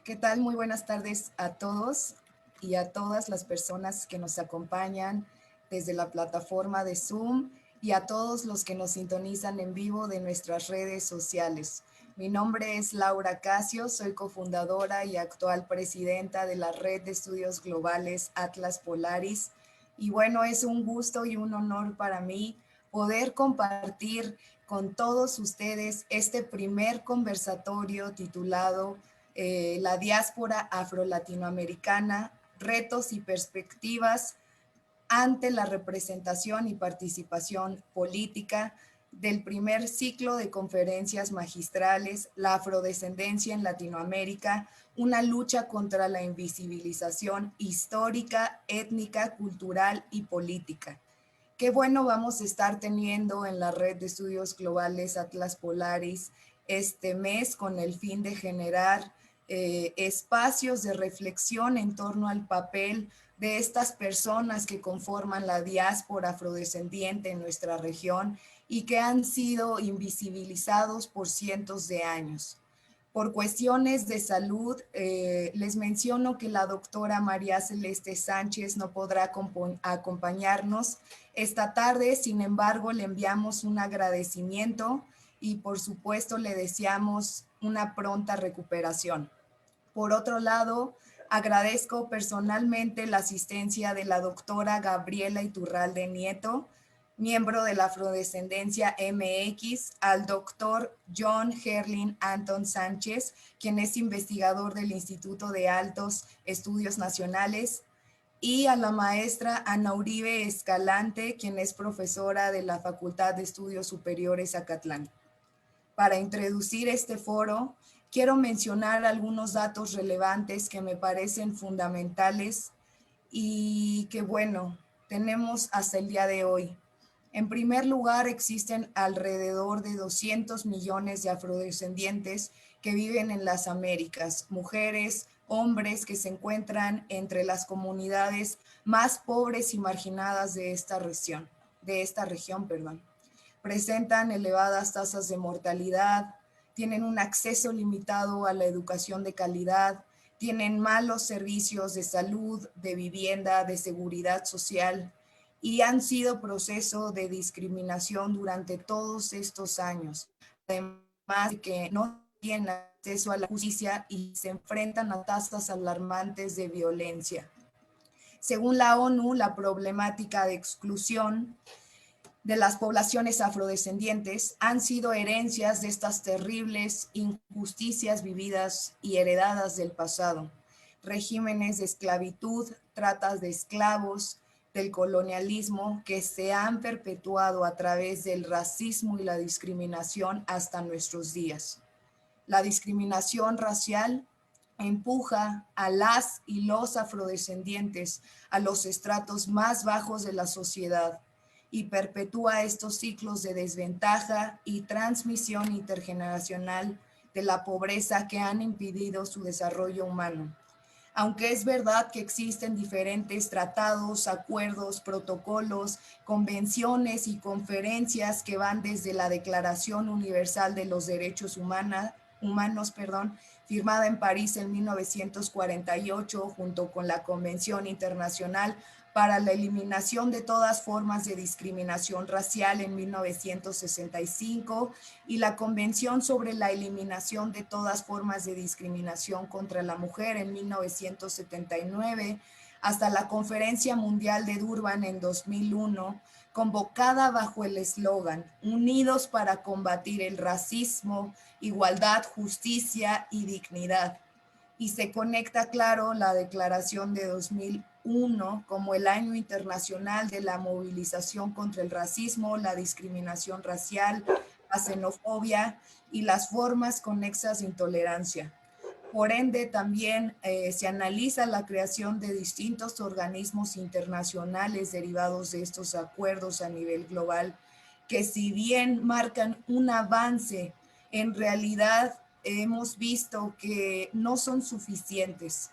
¿Qué tal? Muy buenas tardes a todos y a todas las personas que nos acompañan desde la plataforma de Zoom y a todos los que nos sintonizan en vivo de nuestras redes sociales. Mi nombre es Laura Casio, soy cofundadora y actual presidenta de la Red de Estudios Globales Atlas Polaris. Y bueno, es un gusto y un honor para mí poder compartir con todos ustedes este primer conversatorio titulado la diáspora afro-latinoamericana, retos y perspectivas ante la representación y participación política del primer ciclo de conferencias magistrales, la afrodescendencia en Latinoamérica, una lucha contra la invisibilización histórica, étnica, cultural y política. Qué bueno vamos a estar teniendo en la red de estudios globales Atlas Polaris este mes con el fin de generar espacios de reflexión en torno al papel de estas personas que conforman la diáspora afrodescendiente en nuestra región y que han sido invisibilizados por cientos de años. Por cuestiones de salud, les menciono que la doctora María Celeste Sánchez no podrá acompañarnos esta tarde, sin embargo, le enviamos un agradecimiento y por supuesto le deseamos una pronta recuperación. Por otro lado, agradezco personalmente la asistencia de la doctora Gabriela Iturralde Nieto, miembro de la Afrodescendencia MX, al doctor John Herlin Anton Sánchez, quien es investigador del Instituto de Altos Estudios Nacionales, y a la maestra Ana Uribe Escalante, quien es profesora de la Facultad de Estudios Superiores Acatlán. Para introducir este foro, quiero mencionar algunos datos relevantes que me parecen fundamentales y que, bueno, tenemos hasta el día de hoy. En primer lugar, existen alrededor de 200 millones de afrodescendientes que viven en las Américas, mujeres, hombres que se encuentran entre las comunidades más pobres y marginadas de esta región. Presentan elevadas tasas de mortalidad, tienen un acceso limitado a la educación de calidad, tienen malos servicios de salud, de vivienda, de seguridad social y han sido proceso de discriminación durante todos estos años. Además de que no tienen acceso a la justicia y se enfrentan a tasas alarmantes de violencia. Según la ONU, la problemática de exclusión de las poblaciones afrodescendientes han sido herencias de estas terribles injusticias vividas y heredadas del pasado. Regímenes de esclavitud, tratas de esclavos, del colonialismo que se han perpetuado a través del racismo y la discriminación hasta nuestros días. La discriminación racial empuja a las y los afrodescendientes a los estratos más bajos de la sociedad y perpetúa estos ciclos de desventaja y transmisión intergeneracional de la pobreza que han impedido su desarrollo humano. Aunque es verdad que existen diferentes tratados, acuerdos, protocolos, convenciones y conferencias que van desde la Declaración Universal de los Derechos Humanos, firmada en París en 1948, junto con la Convención Internacional para la Eliminación de todas formas de discriminación racial en 1965 y la Convención sobre la Eliminación de todas formas de discriminación contra la mujer en 1979, hasta la Conferencia Mundial de Durban en 2001, convocada bajo el eslogan Unidos para combatir el racismo, igualdad, justicia y dignidad. Y se conecta, claro, la declaración de 2001 como el Año Internacional de la Movilización contra el Racismo, la Discriminación Racial, la Xenofobia y las formas conexas de intolerancia. Por ende, también se analiza la creación de distintos organismos internacionales derivados de estos acuerdos a nivel global, que si bien marcan un avance, en realidad hemos visto que no son suficientes.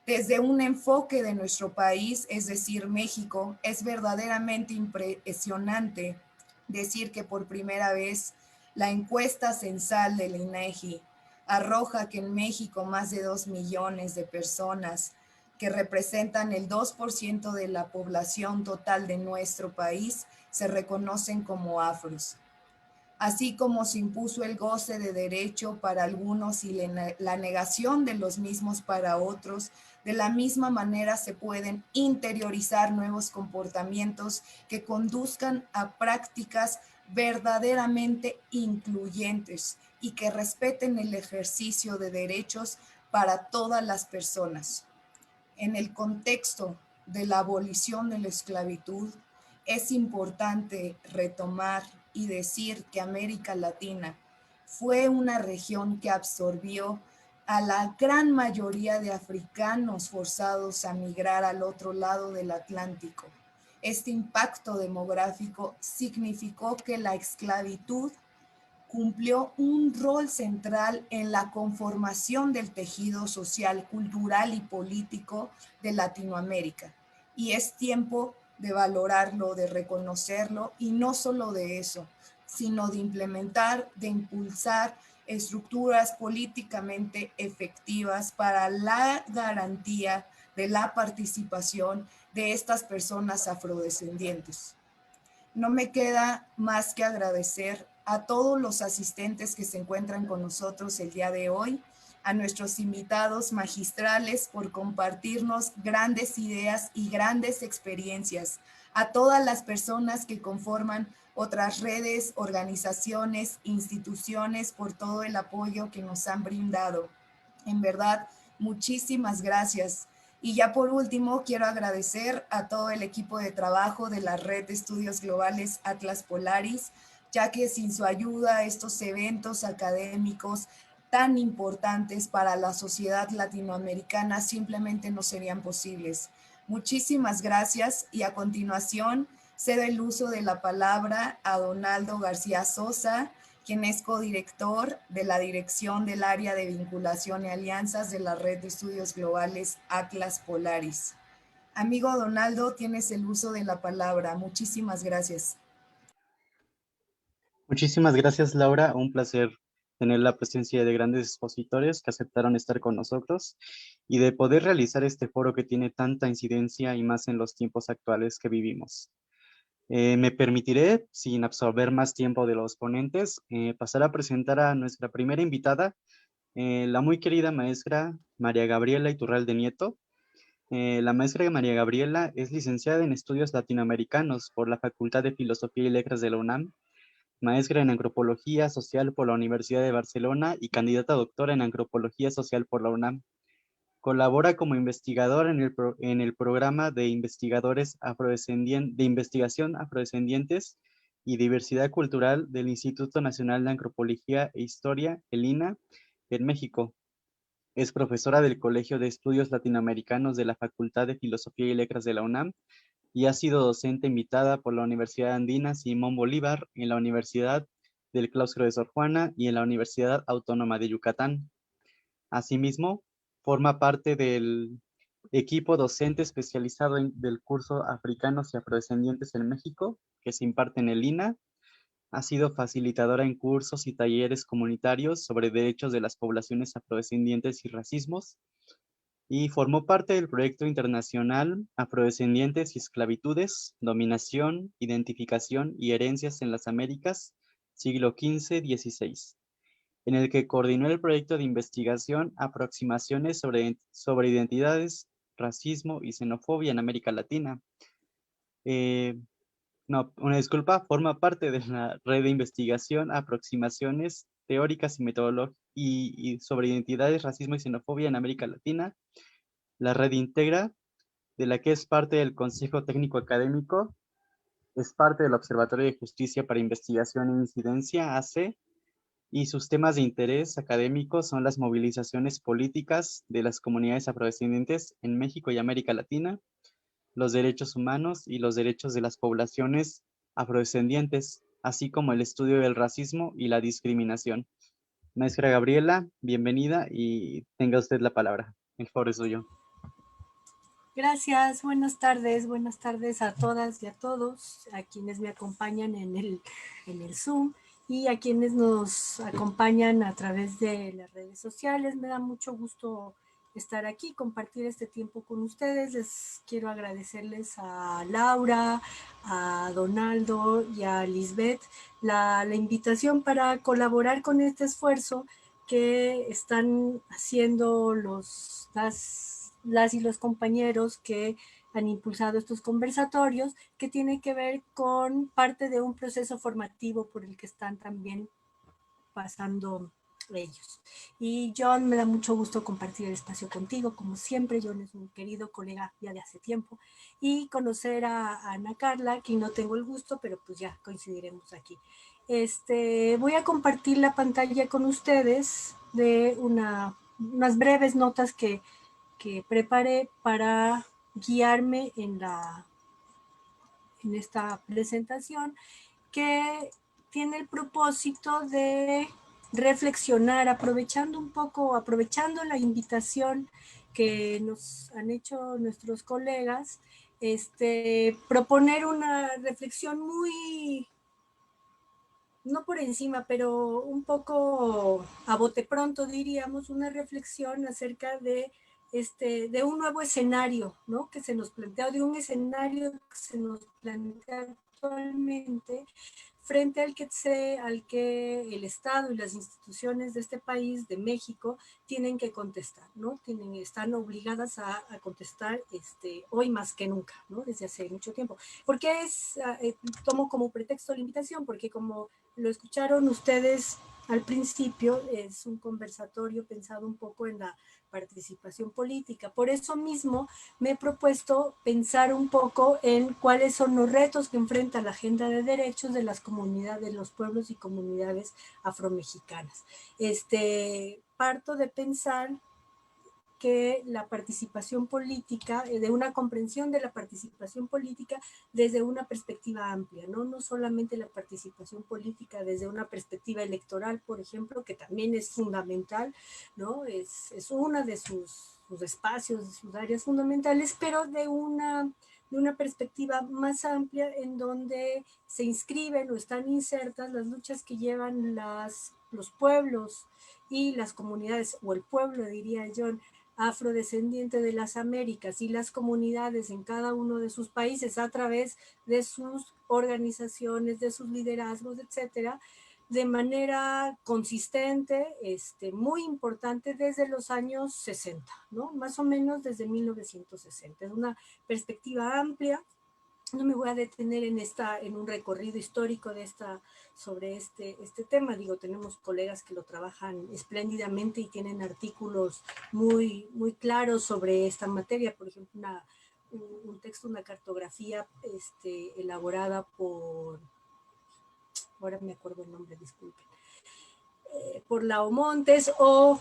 Desde un enfoque de nuestro país, es decir, México, es verdaderamente impresionante decir que por primera vez la encuesta censal del INEGI arroja que en México más de 2 millones de personas, que representan el 2% de la población total de nuestro país, se reconocen como afros. Así como se impuso el goce de derecho para algunos y la negación de los mismos para otros, de la misma manera se pueden interiorizar nuevos comportamientos que conduzcan a prácticas verdaderamente incluyentes y que respeten el ejercicio de derechos para todas las personas. En el contexto de la abolición de la esclavitud, es importante retomar y decir que América Latina fue una región que absorbió a la gran mayoría de africanos forzados a migrar al otro lado del Atlántico. Este impacto demográfico significó que la esclavitud cumplió un rol central en la conformación del tejido social, cultural y político de Latinoamérica. Y es tiempo de valorarlo, de reconocerlo, y no solo de eso, sino de implementar, de impulsar estructuras políticamente efectivas para la garantía de la participación de estas personas afrodescendientes. No me queda más que agradecer a todos los asistentes que se encuentran con nosotros el día de hoy, a nuestros invitados magistrales por compartirnos grandes ideas y grandes experiencias, a todas las personas que conforman otras redes, organizaciones, instituciones, por todo el apoyo que nos han brindado. En verdad, muchísimas gracias. Y ya por último, quiero agradecer a todo el equipo de trabajo de la Red de Estudios Globales Atlas Polaris, ya que sin su ayuda estos eventos académicos tan importantes para la sociedad latinoamericana simplemente no serían posibles. Muchísimas gracias y a continuación cedo el uso de la palabra a Donaldo García Sosa, quien es codirector de la Dirección del Área de Vinculación y Alianzas de la Red de Estudios Globales Atlas Polaris. Amigo Donaldo, tienes el uso de la palabra. Muchísimas gracias. Muchísimas gracias, Laura. Un placer tener la presencia de grandes expositores que aceptaron estar con nosotros y de poder realizar este foro que tiene tanta incidencia y más en los tiempos actuales que vivimos. Me permitiré, sin absorber más tiempo de los ponentes, pasar a presentar a nuestra primera invitada, la muy querida maestra María Gabriela Iturralde Nieto. La maestra María Gabriela es licenciada en Estudios Latinoamericanos por la Facultad de Filosofía y Letras de la UNAM, maestra en Antropología Social por la Universidad de Barcelona y candidata a doctora en Antropología Social por la UNAM. Colabora como investigador en el programa de investigadores de investigación afrodescendientes y diversidad cultural del Instituto Nacional de Antropología e Historia, el INAH, en México. Es profesora del Colegio de Estudios Latinoamericanos de la Facultad de Filosofía y Letras de la UNAM y ha sido docente invitada por la Universidad Andina Simón Bolívar, en la Universidad del Claustro de Sor Juana y en la Universidad Autónoma de Yucatán. Asimismo, forma parte del equipo docente especializado del curso Africanos y Afrodescendientes en México, que se imparte en el INAH. Ha sido facilitadora en cursos y talleres comunitarios sobre derechos de las poblaciones afrodescendientes y racismos, y formó parte del proyecto internacional Afrodescendientes y Esclavitudes, Dominación, Identificación y Herencias en las Américas, siglo XV-XVI, en el que coordinó el proyecto de investigación Aproximaciones sobre identidades, racismo y xenofobia en América Latina. No, una disculpa, forma parte de la red de investigación Aproximaciones teóricas y metodológicas y sobre identidades, racismo y xenofobia en América Latina. La red integra, de la que es parte del Consejo Técnico Académico, es parte del Observatorio de Justicia para Investigación e Incidencia, AC, y sus temas de interés académico son las movilizaciones políticas de las comunidades afrodescendientes en México y América Latina, los derechos humanos y los derechos de las poblaciones afrodescendientes, así como el estudio del racismo y la discriminación. Maestra Gabriela, bienvenida y tenga usted la palabra. El foro es suyo. Gracias, buenas tardes a todas y a todos, a quienes me acompañan en el Zoom. y a quienes nos acompañan a través de las redes sociales. Me da mucho gusto estar aquí, compartir este tiempo con ustedes. Les quiero agradecerles a Laura, a Donaldo y a Lisbeth la invitación para colaborar con este esfuerzo que están haciendo las y los compañeros que han impulsado estos conversatorios, que tiene que ver con parte de un proceso formativo por el que están también pasando ellos. Y John, me da mucho gusto compartir el espacio contigo, como siempre. John es un querido colega ya de hace tiempo, y conocer a Ana Carla, que no tengo el gusto, pero pues ya coincidiremos aquí. Voy a compartir la pantalla con ustedes de unas breves notas que preparé para guiarme en esta presentación, que tiene el propósito de reflexionar, aprovechando la invitación que nos han hecho nuestros colegas, proponer una reflexión muy, no por encima, pero un poco a bote pronto, diríamos, una reflexión acerca de un nuevo escenario, ¿no? Que se nos plantea, de un escenario que se nos plantea actualmente, frente al que el Estado y las instituciones de este país, de México, tienen que contestar, ¿no? Están obligadas a contestar hoy más que nunca, ¿no? Desde hace mucho tiempo. ¿Por qué tomo como pretexto la invitación? Porque como lo escucharon ustedes al principio, es un conversatorio pensado un poco en la participación política. Por eso mismo me he propuesto pensar un poco en cuáles son los retos que enfrenta la agenda de derechos de las comunidades, de los pueblos y comunidades afromexicanas. Parto de pensar que la participación política, de una comprensión de la participación política desde una perspectiva amplia, ¿no? No solamente la participación política desde una perspectiva electoral, por ejemplo, que también es fundamental, ¿no? Es una de sus espacios, de sus áreas fundamentales, pero de una perspectiva más amplia, en donde se inscriben o están insertas las luchas que llevan los pueblos y las comunidades, o el pueblo, diría yo, afrodescendiente de las Américas, y las comunidades en cada uno de sus países a través de sus organizaciones, de sus liderazgos, etcétera, de manera consistente, muy importante desde los años 60, ¿no? Más o menos desde 1960. Es una perspectiva amplia. No me voy a detener en un recorrido histórico sobre este tema. Digo, tenemos colegas que lo trabajan espléndidamente y tienen artículos muy, muy claros sobre esta materia. Por ejemplo, un texto, una cartografía elaborada por, ahora me acuerdo el nombre, disculpen, por Lao Montes, o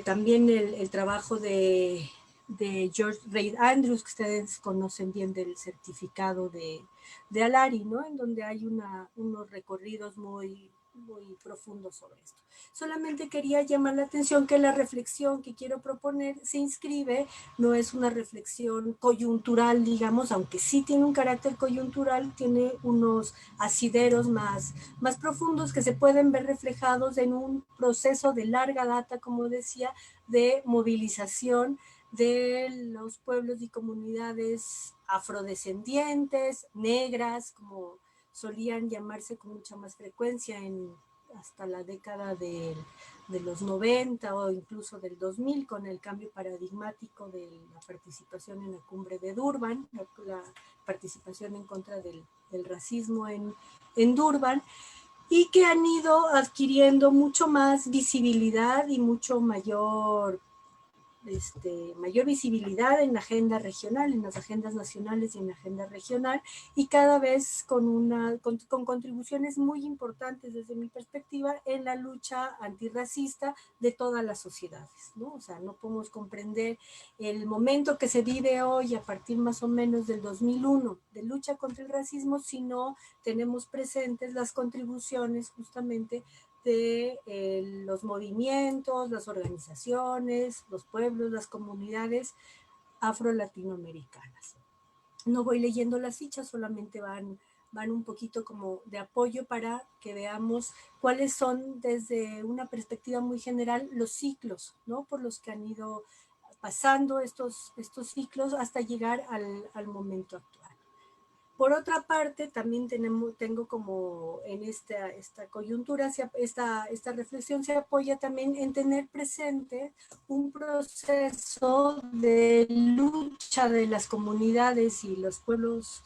también el trabajo de George Reid Andrews, que ustedes conocen bien, del certificado de Alari, ¿no? En donde hay unos recorridos muy, muy profundos sobre esto. Solamente quería llamar la atención que la reflexión que quiero proponer se inscribe, no es una reflexión coyuntural, digamos, aunque sí tiene un carácter coyuntural, tiene unos asideros más profundos que se pueden ver reflejados en un proceso de larga data, como decía, de movilización de los pueblos y comunidades afrodescendientes, negras, como solían llamarse con mucha más frecuencia hasta la década de los 90 o incluso del 2000, con el cambio paradigmático de la participación en la cumbre de Durban, la participación en contra del racismo en Durban, y que han ido adquiriendo mucho más visibilidad y mucho mayor visibilidad en la agenda regional, en las agendas nacionales y en la agenda regional, y cada vez con contribuciones muy importantes desde mi perspectiva en la lucha antirracista de todas las sociedades, ¿no? O sea, no podemos comprender el momento que se vive hoy a partir más o menos del 2001 de lucha contra el racismo si no tenemos presentes las contribuciones justamente de los movimientos, las organizaciones, los pueblos, las comunidades afro-latinoamericanas. No voy leyendo las fichas, solamente van van un poquito como de apoyo para que veamos cuáles son desde una perspectiva muy general los ciclos, ¿no? Por los que han ido pasando estos ciclos hasta llegar al momento actual. Por otra parte, también tengo como en esta coyuntura, esta reflexión se apoya también en tener presente un proceso de lucha de las comunidades y los pueblos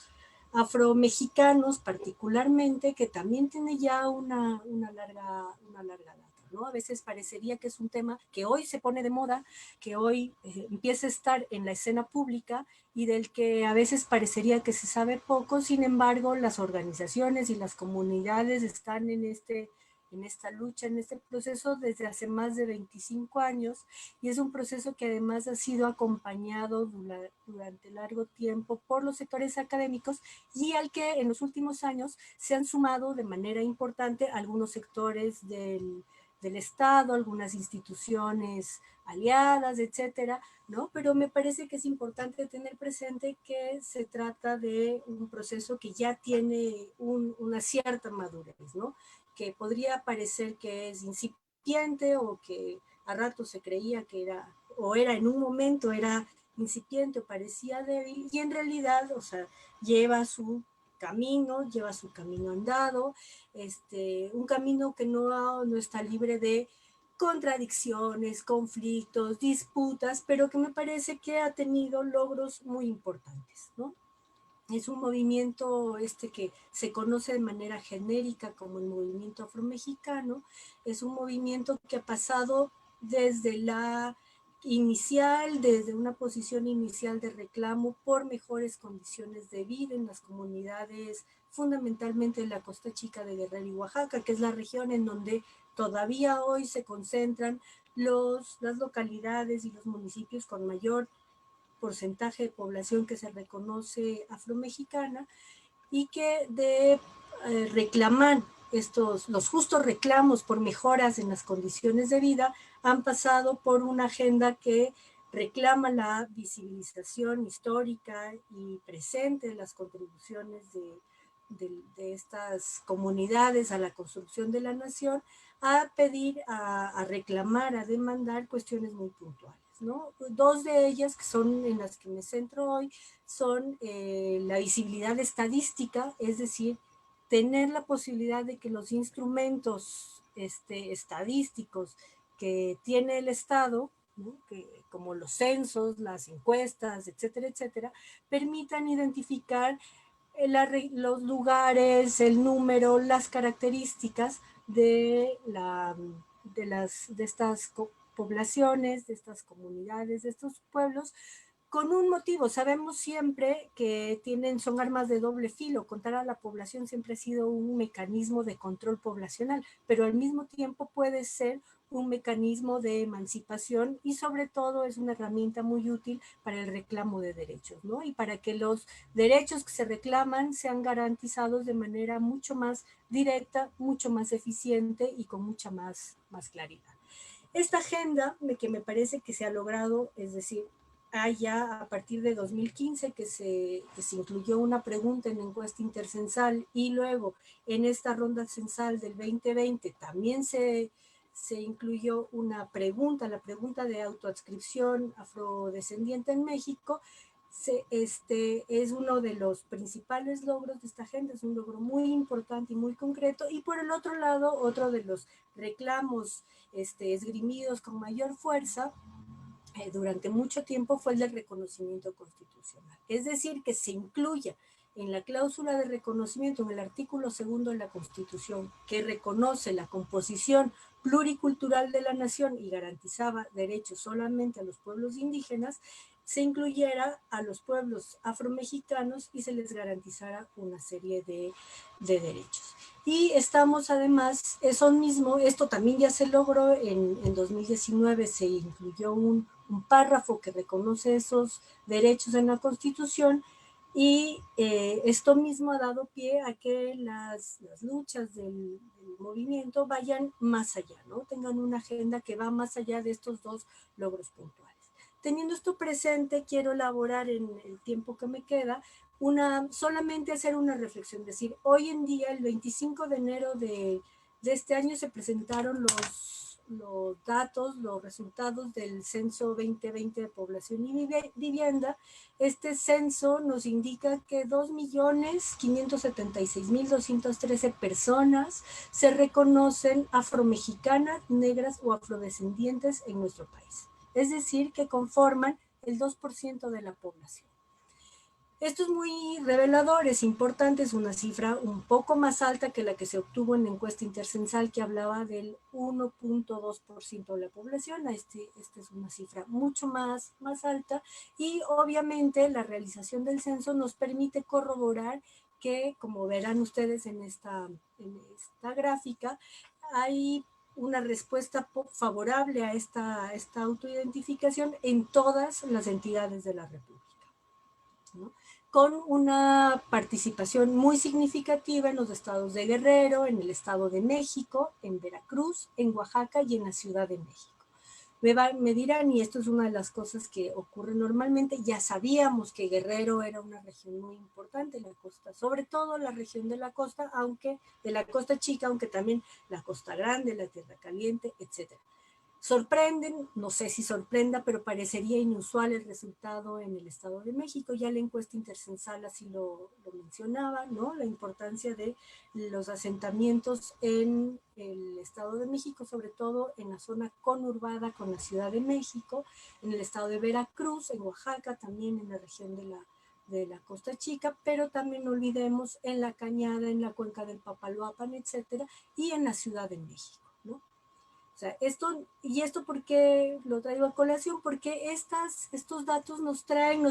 afromexicanos particularmente, que también tiene ya una larga data, ¿no? A veces parecería que es un tema que hoy se pone de moda, que hoy empieza a estar en la escena pública y del que a veces parecería que se sabe poco. Sin embargo, las organizaciones y las comunidades están en esta lucha, en este proceso desde hace más de 25 años, y es un proceso que además ha sido acompañado durante largo tiempo por los sectores académicos y al que en los últimos años se han sumado de manera importante algunos sectores del Estado, algunas instituciones aliadas, etcétera, ¿no? Pero me parece que es importante tener presente que se trata de un proceso que ya tiene una cierta madurez, ¿no? Que podría parecer que es incipiente o que a rato se creía que era, o era en un momento, era incipiente o parecía débil, y en realidad, o sea, lleva su camino andado, un camino que no está libre de contradicciones, conflictos, disputas, pero que me parece que ha tenido logros muy importantes, ¿no? Es un movimiento que se conoce de manera genérica como el movimiento afromexicano. Es un movimiento que ha pasado desde desde una posición inicial de reclamo por mejores condiciones de vida en las comunidades, fundamentalmente en la Costa Chica de Guerrero y Oaxaca, que es la región en donde todavía hoy se concentran las localidades y los municipios con mayor porcentaje de población que se reconoce afromexicana, y que de reclamar los justos reclamos por mejoras en las condiciones de vida han pasado por una agenda que reclama la visibilización histórica y presente de las contribuciones de estas comunidades a la construcción de la nación, a pedir, a reclamar, a demandar cuestiones muy puntuales, ¿no? Dos de ellas, que son en las que me centro hoy, son la visibilidad estadística, es decir, tener la posibilidad de que los instrumentos estadísticos que tiene el Estado, ¿no? Como los censos, las encuestas, etcétera, etcétera, permitan identificar los lugares, el número, las características de estas poblaciones, de estas comunidades, de estos pueblos, con un motivo. Sabemos siempre que son armas de doble filo. Contar a la población siempre ha sido un mecanismo de control poblacional, pero al mismo tiempo puede ser un mecanismo de emancipación, y sobre todo es una herramienta muy útil para el reclamo de derechos, ¿no? Y para que los derechos que se reclaman sean garantizados de manera mucho más directa, mucho más eficiente y con mucha más claridad. Esta agenda que me parece que se ha logrado, es decir, ya a partir de 2015 que se incluyó una pregunta en la encuesta intercensal, y luego en esta ronda censal del 2020 también se incluyó una pregunta, la pregunta de autoadscripción afrodescendiente en México. Es uno de los principales logros de esta agenda, es un logro muy importante y muy concreto. Y por el otro lado, otro de los reclamos esgrimidos con mayor fuerza durante mucho tiempo fue el del reconocimiento constitucional. Es decir, que se incluya en la cláusula de reconocimiento, en el artículo 2 de la Constitución, que reconoce la composición pluricultural de la nación y garantizaba derechos solamente a los pueblos indígenas, se incluyera a los pueblos afromexicanos y se les garantizara una serie de derechos. Y estamos además, esto también ya se logró en 2019, se incluyó un párrafo que reconoce esos derechos en la Constitución, y esto mismo ha dado pie a que las luchas del movimiento vayan más allá, ¿no? Tengan una agenda que va más allá de estos dos logros puntuales. Teniendo esto presente, quiero elaborar en el tiempo que me queda solamente hacer una reflexión, decir, hoy en día, el 25 de enero de este año se presentaron los datos, los resultados del censo 2020 de población y vivienda. Este censo nos indica que 2.576.213 personas se reconocen afromexicanas, negras o afrodescendientes en nuestro país. Es decir, que conforman el 2% de la población. Esto es muy revelador, es importante, es una cifra un poco más alta que la que se obtuvo en la encuesta intercensal que hablaba del 1.2% de la población. Esta es una cifra mucho más alta y obviamente la realización del censo nos permite corroborar que, como verán ustedes en esta gráfica, hay una respuesta favorable a esta autoidentificación en todas las entidades de la República, ¿no? Con una participación muy significativa en los estados de Guerrero, en el Estado de México, en Veracruz, en Oaxaca y en la Ciudad de México. Me dirán, y esto es una de las cosas que ocurre normalmente, ya sabíamos que Guerrero era una región muy importante en la costa, sobre todo la región de la costa, aunque de la Costa Chica, aunque también la Costa Grande, la Tierra Caliente, etcétera. Sorprenden, no sé si sorprenda, pero parecería inusual el resultado en el Estado de México. Ya la encuesta intercensal así lo mencionaba, ¿no? La importancia de los asentamientos en el Estado de México, sobre todo en la zona conurbada con la Ciudad de México, en el Estado de Veracruz, en Oaxaca, también en la región de la Costa Chica, pero también no olvidemos en la Cañada, en la cuenca del Papaloapan, etcétera, y en la Ciudad de México, ¿no? O sea, esto ¿por qué lo traigo a colación? Porque estos datos nos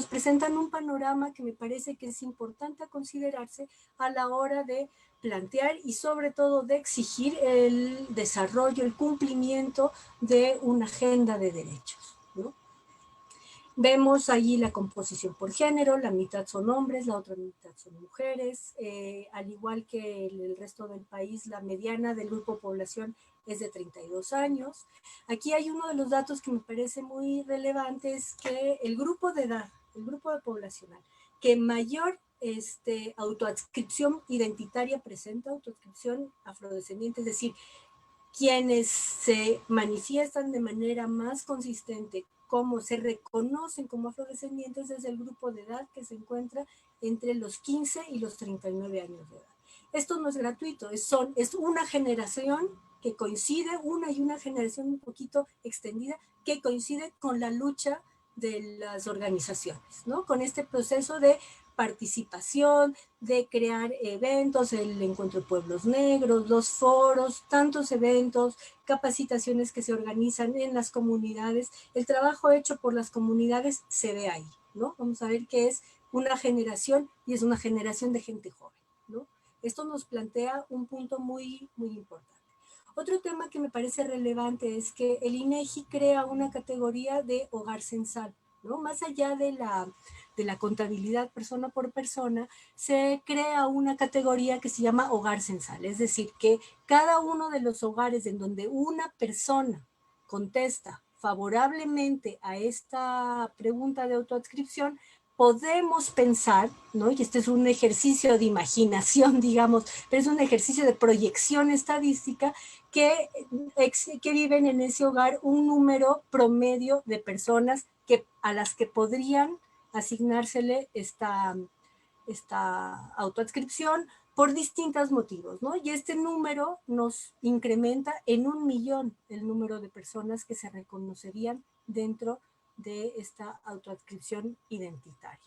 presentan un panorama que me parece que es importante a considerarse a la hora de plantear y sobre todo de exigir el desarrollo, el cumplimiento de una agenda de derechos, ¿no? Vemos allí la composición por género, la mitad son hombres, la otra mitad son mujeres, al igual que el resto del país, la mediana del grupo de población es de 32 años. Aquí hay uno de los datos que me parece muy relevante, es que el grupo de edad, el grupo de poblacional, que mayor autoadscripción identitaria presenta, autoadscripción afrodescendiente, es decir, quienes se manifiestan de manera más consistente como se reconocen como afrodescendientes desde el grupo de edad que se encuentra entre los 15 y los 39 años de edad. Esto no es gratuito, es una generación que coincide, una generación un poquito extendida, que coincide con la lucha de las organizaciones, ¿no? Con este proceso de participación, de crear eventos, el Encuentro de Pueblos Negros, los foros, tantos eventos, capacitaciones que se organizan en las comunidades. El trabajo hecho por las comunidades se ve ahí, ¿no? Vamos a ver que es una generación y es una generación de gente joven, ¿no? Esto nos plantea un punto muy, muy importante. Otro tema que me parece relevante es que el INEGI crea una categoría de hogar censal, ¿no? Más allá de la contabilidad persona por persona, se crea una categoría que se llama hogar censal, es decir, que cada uno de los hogares en donde una persona contesta favorablemente a esta pregunta de autoadscripción, podemos pensar, ¿no? Y este es un ejercicio de imaginación, digamos, pero es un ejercicio de proyección estadística, que viven en ese hogar un número promedio de personas a las que podrían asignársele esta autoadscripción por distintos motivos, ¿no? Y este número nos incrementa en 1.000.000 el número de personas que se reconocerían dentro de esta autoadscripción identitaria.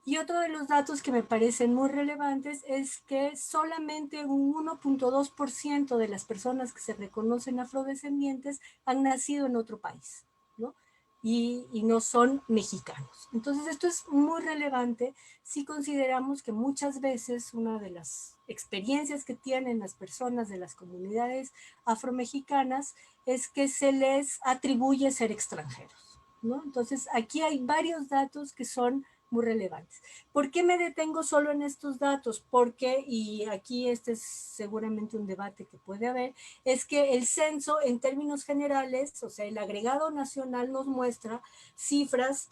Y otro de los datos que me parecen muy relevantes es que solamente un 1.2% de las personas que se reconocen afrodescendientes han nacido en otro país, ¿no? Y no son mexicanos. Entonces esto es muy relevante si consideramos que muchas veces una de las experiencias que tienen las personas de las comunidades afromexicanas es que se les atribuye ser extranjeros, ¿no? Entonces aquí hay varios datos que son muy relevantes. ¿Por qué me detengo solo en estos datos? Porque, y aquí este es seguramente un debate que puede haber, es que el censo en términos generales, o sea, el agregado nacional nos muestra cifras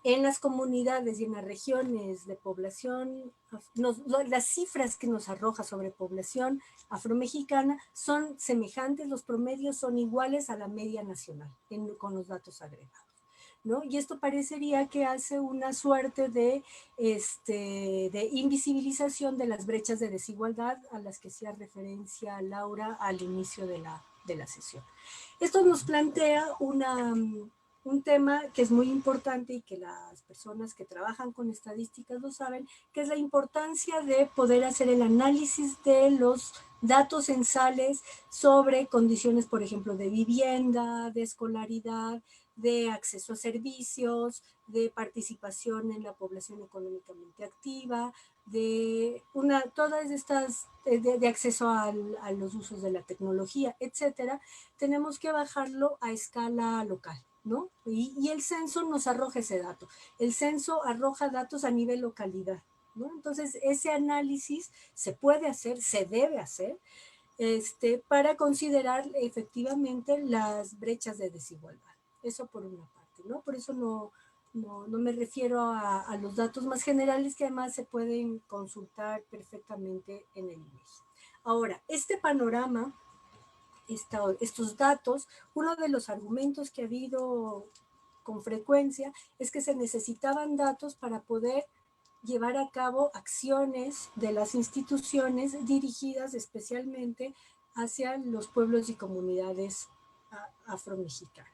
en las comunidades y en las regiones de población, las cifras que nos arroja sobre población afromexicana son semejantes, los promedios son iguales a la media nacional con los datos agregados, ¿no? Y esto parecería que hace una suerte de invisibilización de las brechas de desigualdad a las que hacía referencia Laura al inicio de la sesión. Esto nos plantea un tema que es muy importante y que las personas que trabajan con estadísticas lo saben, que es la importancia de poder hacer el análisis de los datos censales sobre condiciones, por ejemplo, de vivienda, de escolaridad, de acceso a servicios, de participación en la población económicamente activa, de todas estas, de acceso a los usos de la tecnología, etcétera. Tenemos que bajarlo a escala local, ¿no? Y el censo nos arroja ese dato. El censo arroja datos a nivel localidad, ¿no? Entonces, ese análisis se puede hacer, se debe hacer, para considerar efectivamente las brechas de desigualdad. Eso por una parte, ¿no? Por eso no me refiero a los datos más generales que además se pueden consultar perfectamente en el INEGI. Ahora, este panorama, estos datos, uno de los argumentos que ha habido con frecuencia es que se necesitaban datos para poder llevar a cabo acciones de las instituciones dirigidas especialmente hacia los pueblos y comunidades afromexicanas.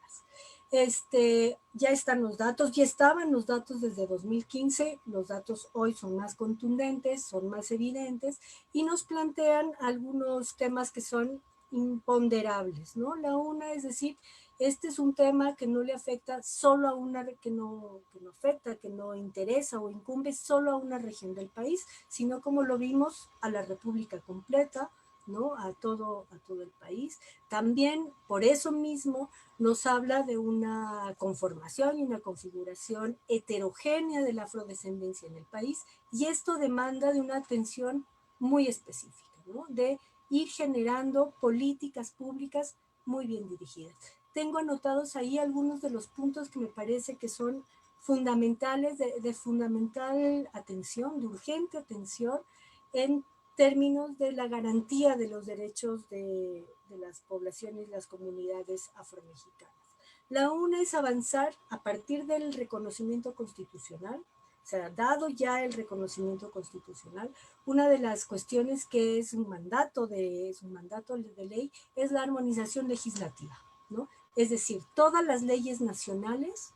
Ya están los datos, ya estaban los datos desde 2015, los datos hoy son más contundentes, son más evidentes y nos plantean algunos temas que son imponderables, ¿no? La una es decir, este es un tema que no le afecta solo a una, que no afecta, que no interesa o incumbe solo a una región del país, sino como lo vimos a la República completa, ¿no? A todo el país. También por eso mismo nos habla de una conformación y una configuración heterogénea de la afrodescendencia en el país y esto demanda de una atención muy específica, ¿no? De ir generando políticas públicas muy bien dirigidas. Tengo anotados ahí algunos de los puntos que me parece que son fundamentales, de fundamental atención, de urgente atención, en términos de la garantía de los derechos de las poblaciones y las comunidades afromexicanas. La una es avanzar a partir del reconocimiento constitucional, o sea, dado ya el reconocimiento constitucional, una de las cuestiones que es un mandato de ley es la armonización legislativa, ¿no? Es decir, todas las leyes nacionales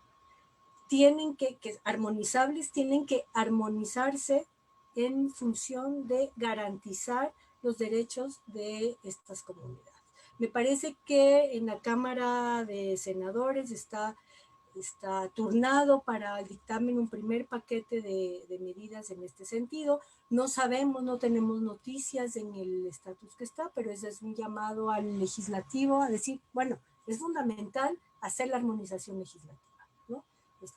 tienen que armonizables, tienen que armonizarse en función de garantizar los derechos de estas comunidades. Me parece que en la Cámara de Senadores está turnado para el dictamen un primer paquete de medidas en este sentido. No sabemos, no tenemos noticias en el estatus que está, pero ese es un llamado al legislativo a decir, bueno, es fundamental hacer la armonización legislativa, ¿no?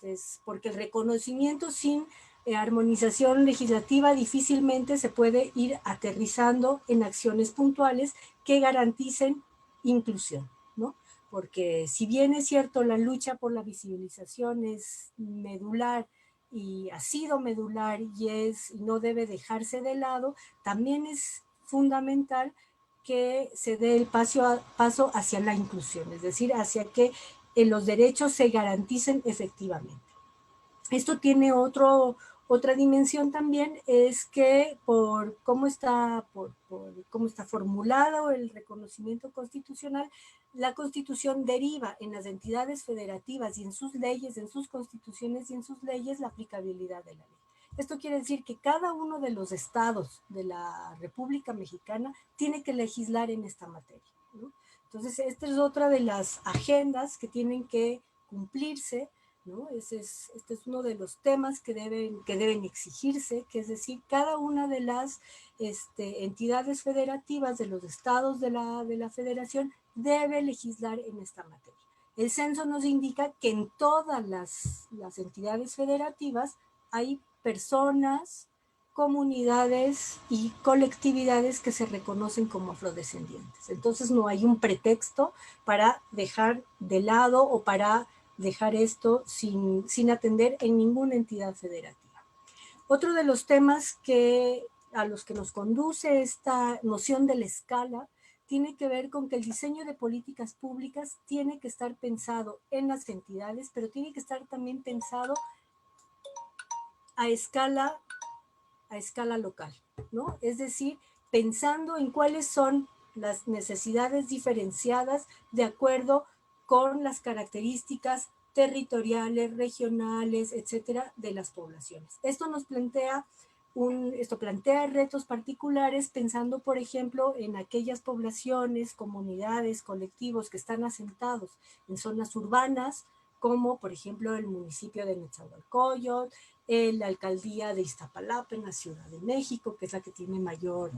Es porque el reconocimiento sin armonización legislativa difícilmente se puede ir aterrizando en acciones puntuales que garanticen inclusión, ¿no? Porque si bien es cierto la lucha por la visibilización es medular y ha sido medular y no debe dejarse de lado, también es fundamental que se dé el paso hacia la inclusión, es decir, hacia que los derechos se garanticen efectivamente. Esto tiene otra dimensión también, es que por cómo está formulado el reconocimiento constitucional, la Constitución deriva en las entidades federativas y en sus leyes, en sus constituciones y en sus leyes la aplicabilidad de la ley. Esto quiere decir que cada uno de los estados de la República Mexicana tiene que legislar en esta materia, ¿no? Entonces, esta es otra de las agendas que tienen que cumplirse, ¿no? Este es uno de los temas que deben exigirse, que es decir, cada una de las entidades federativas de los estados de la federación debe legislar en esta materia. El censo nos indica que en todas las entidades federativas hay personas, comunidades y colectividades que se reconocen como afrodescendientes. Entonces no hay un pretexto para dejar de lado o para dejar esto sin atender en ninguna entidad federativa. Otro de los temas a los que nos conduce esta noción de la escala tiene que ver con que el diseño de políticas públicas tiene que estar pensado en las entidades, pero tiene que estar también pensado a escala local, ¿no? Es decir, pensando en cuáles son las necesidades diferenciadas de acuerdo con las características territoriales, regionales, etcétera, de las poblaciones. Esto plantea retos particulares pensando, por ejemplo, en aquellas poblaciones, comunidades, colectivos que están asentados en zonas urbanas, como por ejemplo el municipio de Nezahualcóyotl, la alcaldía de Iztapalapa en la Ciudad de México, que es la que tiene mayor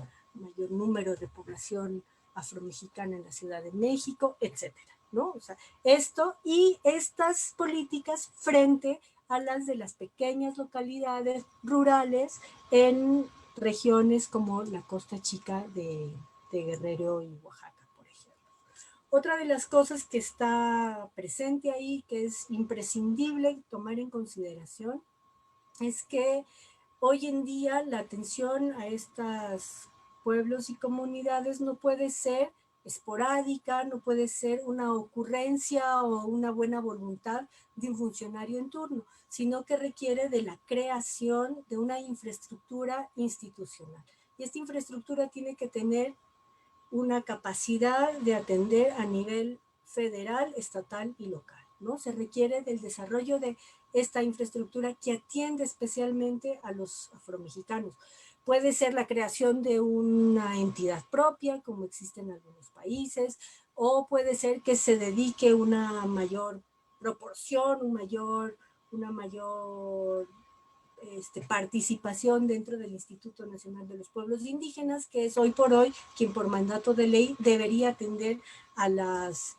número de población afromexicana en la Ciudad de México, etcétera, ¿no? O sea, esto y estas políticas frente a las de las pequeñas localidades rurales en regiones como la Costa Chica de Guerrero y Oaxaca, por ejemplo. Otra de las cosas que está presente ahí, que es imprescindible tomar en consideración, es que hoy en día la atención a estos pueblos y comunidades no puede ser esporádica, no puede ser una ocurrencia o una buena voluntad de un funcionario en turno, sino que requiere de la creación de una infraestructura institucional. Y esta infraestructura tiene que tener una capacidad de atender a nivel federal, estatal y local, ¿no? Se requiere del desarrollo de esta infraestructura que atiende especialmente a los afromexicanos. Puede ser la creación de una entidad propia, como existe en algunos países, o puede ser que se dedique una mayor proporción, una mayor participación dentro del Instituto Nacional de los Pueblos Indígenas, que es hoy por hoy quien por mandato de ley debería atender a los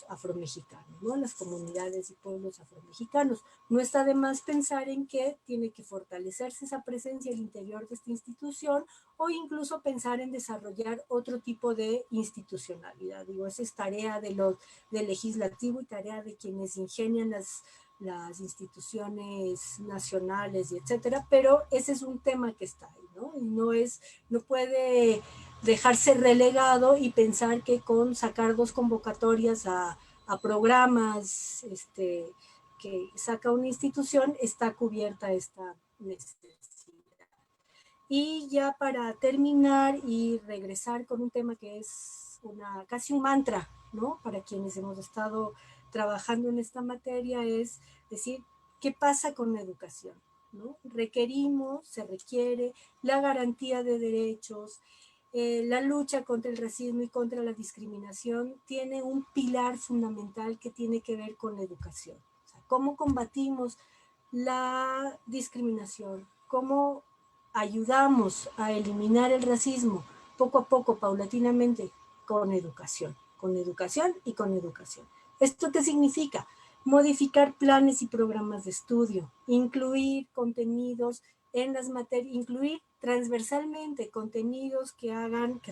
afromexicanos, ¿no? Las comunidades y pueblos afromexicanos. No está de más pensar en que tiene que fortalecerse esa presencia al interior de esta institución o incluso pensar en desarrollar otro tipo de institucionalidad. Digo, esa es tarea del legislativo y tarea de quienes ingenian las instituciones nacionales y etcétera, pero ese es un tema que está ahí, ¿no? Y no puede dejarse relegado y pensar que con sacar 2 convocatorias a programas que saca una institución está cubierta esta necesidad. Y ya para terminar y regresar con un tema que es casi un mantra, ¿no? Para quienes hemos estado trabajando en esta materia, es decir, ¿qué pasa con la educación? ¿No? Se requiere la garantía de derechos, la lucha contra el racismo y contra la discriminación tiene un pilar fundamental que tiene que ver con la educación. O sea, ¿cómo combatimos la discriminación? ¿Cómo ayudamos a eliminar el racismo poco a poco, paulatinamente, con educación y con educación? ¿Esto qué significa? Modificar planes y programas de estudio, incluir contenidos en las materias, incluir transversalmente contenidos que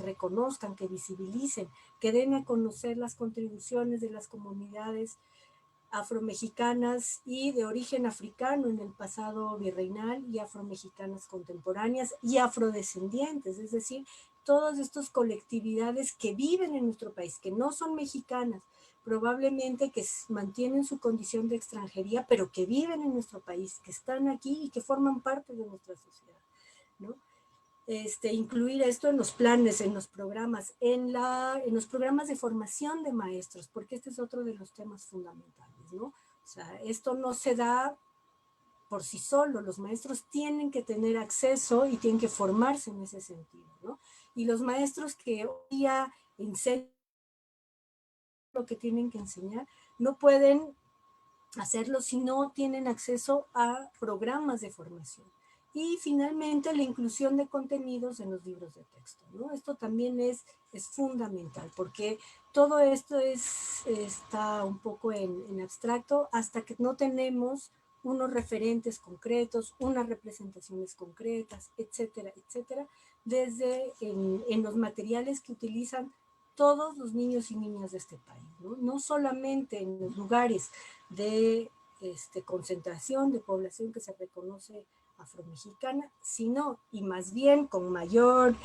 reconozcan, que visibilicen, que den a conocer las contribuciones de las comunidades afromexicanas y de origen africano en el pasado virreinal y afromexicanas contemporáneas y afrodescendientes, es decir, todas estas colectividades que viven en nuestro país, que no son mexicanas, probablemente que mantienen su condición de extranjería, pero que viven en nuestro país, que están aquí y que forman parte de nuestra sociedad, ¿no? Incluir esto en los planes, en los programas, en los programas de formación de maestros, porque este es otro de los temas fundamentales, ¿no? O sea, esto no se da por sí solo, los maestros tienen que tener acceso y tienen que formarse en ese sentido, ¿no? Y los maestros que hoy día enseñan lo que tienen que enseñar, no pueden hacerlo si no tienen acceso a programas de formación. Y finalmente la inclusión de contenidos en los libros de texto, ¿no? Esto también es fundamental porque todo esto está un poco en abstracto hasta que no tenemos unos referentes concretos, unas representaciones concretas, etcétera, etcétera, desde en los materiales que utilizan todos los niños y niñas de este país, ¿no? No solamente en los lugares de concentración de población que se reconoce afromexicana, sino, y más bien con mayor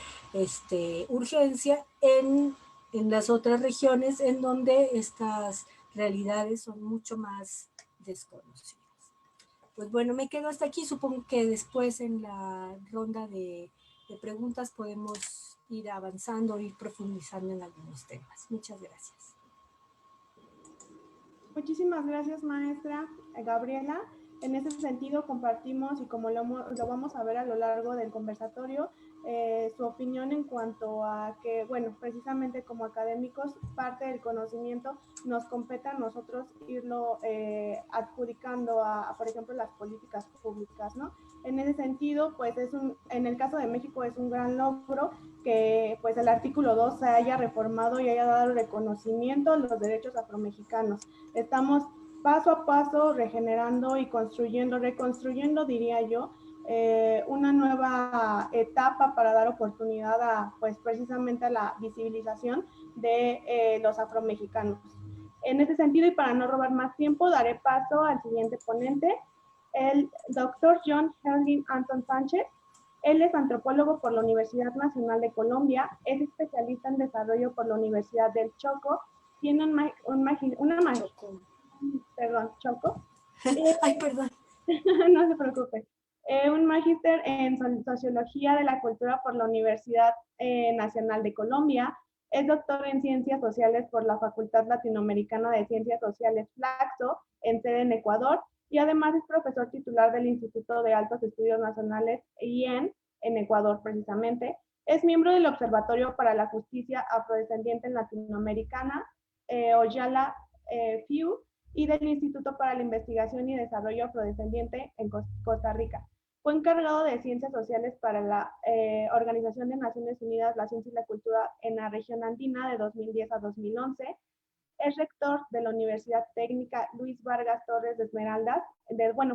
urgencia, en las otras regiones en donde estas realidades son mucho más desconocidas. Pues bueno, me quedo hasta aquí. Supongo que después en la ronda de preguntas podemos ir avanzando, ir profundizando en algunos temas. Muchas gracias. Muchísimas gracias, maestra Gabriela. En ese sentido, compartimos, y como lo vamos a ver a lo largo del conversatorio, su opinión en cuanto a que, bueno, precisamente como académicos, parte del conocimiento nos compete a nosotros irlo adjudicando a, por ejemplo, las políticas públicas, ¿no? En ese sentido, pues en el caso de México es un gran logro que pues el artículo 2 se haya reformado y haya dado reconocimiento a los derechos afromexicanos. Estamos paso a paso regenerando y reconstruyendo, diría yo, una nueva etapa para dar oportunidad a, pues precisamente a la visibilización de los afromexicanos. En ese sentido, y para no robar más tiempo, daré paso al siguiente ponente, el doctor John Herlin Anton Sánchez. Él es antropólogo por la Universidad Nacional de Colombia, es especialista en desarrollo por la Universidad del Chocó, tiene Choco. Ay, perdón. No se preocupe. Un magíster en Sociología de la Cultura por la Universidad Nacional de Colombia, es doctor en Ciencias Sociales por la Facultad Latinoamericana de Ciencias Sociales Flaxo, en sede en Ecuador, y además es profesor titular del Instituto de Altos Estudios Nacionales, IEN, en Ecuador precisamente. Es miembro del Observatorio para la Justicia Afrodescendiente Latinoamericana, Oyala FIU, y del Instituto para la Investigación y Desarrollo Afrodescendiente en Costa Rica. Fue encargado de Ciencias Sociales para la Organización de Naciones Unidas, la Ciencia y la Cultura en la región andina de 2010 a 2011. Es rector de la Universidad Técnica Luis Vargas Torres de Esmeraldas.